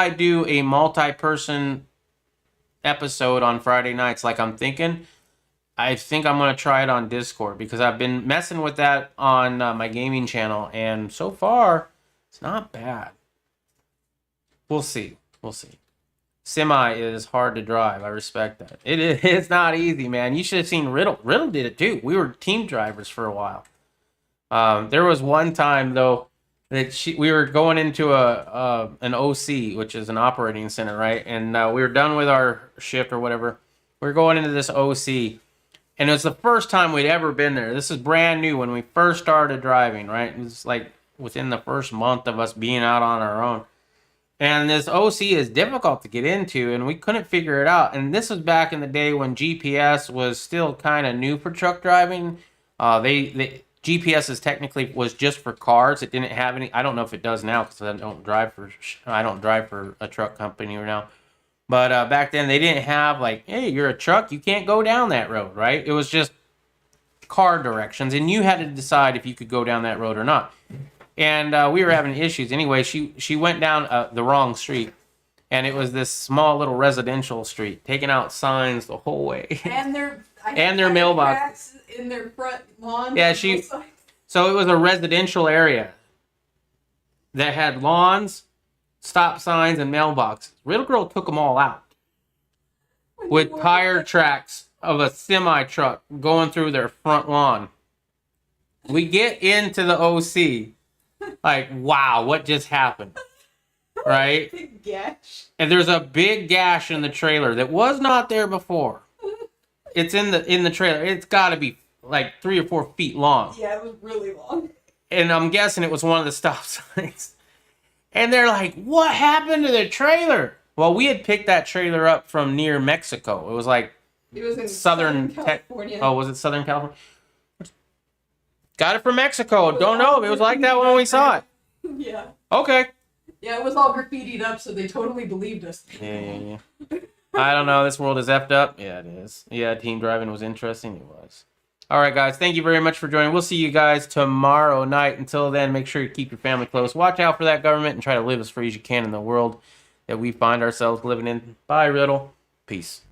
[SPEAKER 2] do a multi-person episode on Friday nights like I'm thinking, I think I'm going to try it on Discord because I've been messing with that on my gaming channel and so far it's not bad. We'll see. Semi is hard to drive. I respect that. It's not easy, man. You should have seen Riddle. Riddle did it too. We were team drivers for a while. There was one time though that we were going into an OC, which is an operating center, right? And we were done with our shift or whatever. We were going into this OC, and it was the first time we'd ever been there. This is brand new when we first started driving, right? It was like within the first month of us being out on our own. And this OC is difficult to get into, and we couldn't figure it out. And this was back in the day when GPS was still kind of new for truck driving. GPS is technically was just for cars. It didn't have any. I don't know if it does now because I don't drive for a truck company right now. But back then they didn't have like, hey, you're a truck, you can't go down that road, right? It was just car directions, and you had to decide if you could go down that road or not. And we were having issues. Anyway, she went down the wrong street, and it was this small little residential street, taking out signs the whole way.
[SPEAKER 3] And their
[SPEAKER 2] mailbox
[SPEAKER 3] in their front lawn.
[SPEAKER 2] Yeah, so it was a residential area that had lawns, stop signs, and mailboxes. Riddle Girl took them all out with tire tracks of a semi truck going through their front lawn. We get into the OC. Like, wow, what just happened? Right?
[SPEAKER 3] Big gash.
[SPEAKER 2] And there's a big gash in the trailer that was not there before. It's in the trailer. It's got to be like 3 or 4 feet long.
[SPEAKER 3] Yeah, it was really long.
[SPEAKER 2] And I'm guessing it was one of the stop signs. And they're like, what happened to the trailer? Well, we had picked that trailer up from near Mexico. It was like
[SPEAKER 3] in
[SPEAKER 2] Southern
[SPEAKER 3] California.
[SPEAKER 2] Oh, was it Southern California? Got it from Mexico. Don't know. It was like that when we saw it.
[SPEAKER 3] Yeah.
[SPEAKER 2] Okay.
[SPEAKER 3] Yeah, it was all graffitied up, so they totally believed us.
[SPEAKER 2] Yeah. I don't know. This world is effed up. Yeah, it is. Yeah, team driving was interesting. It was. All right, guys. Thank you very much for joining. We'll see you guys tomorrow night. Until then, make sure you keep your family close. Watch out for that government and try to live as free as you can in the world that we find ourselves living in. Bye, Riddle. Peace.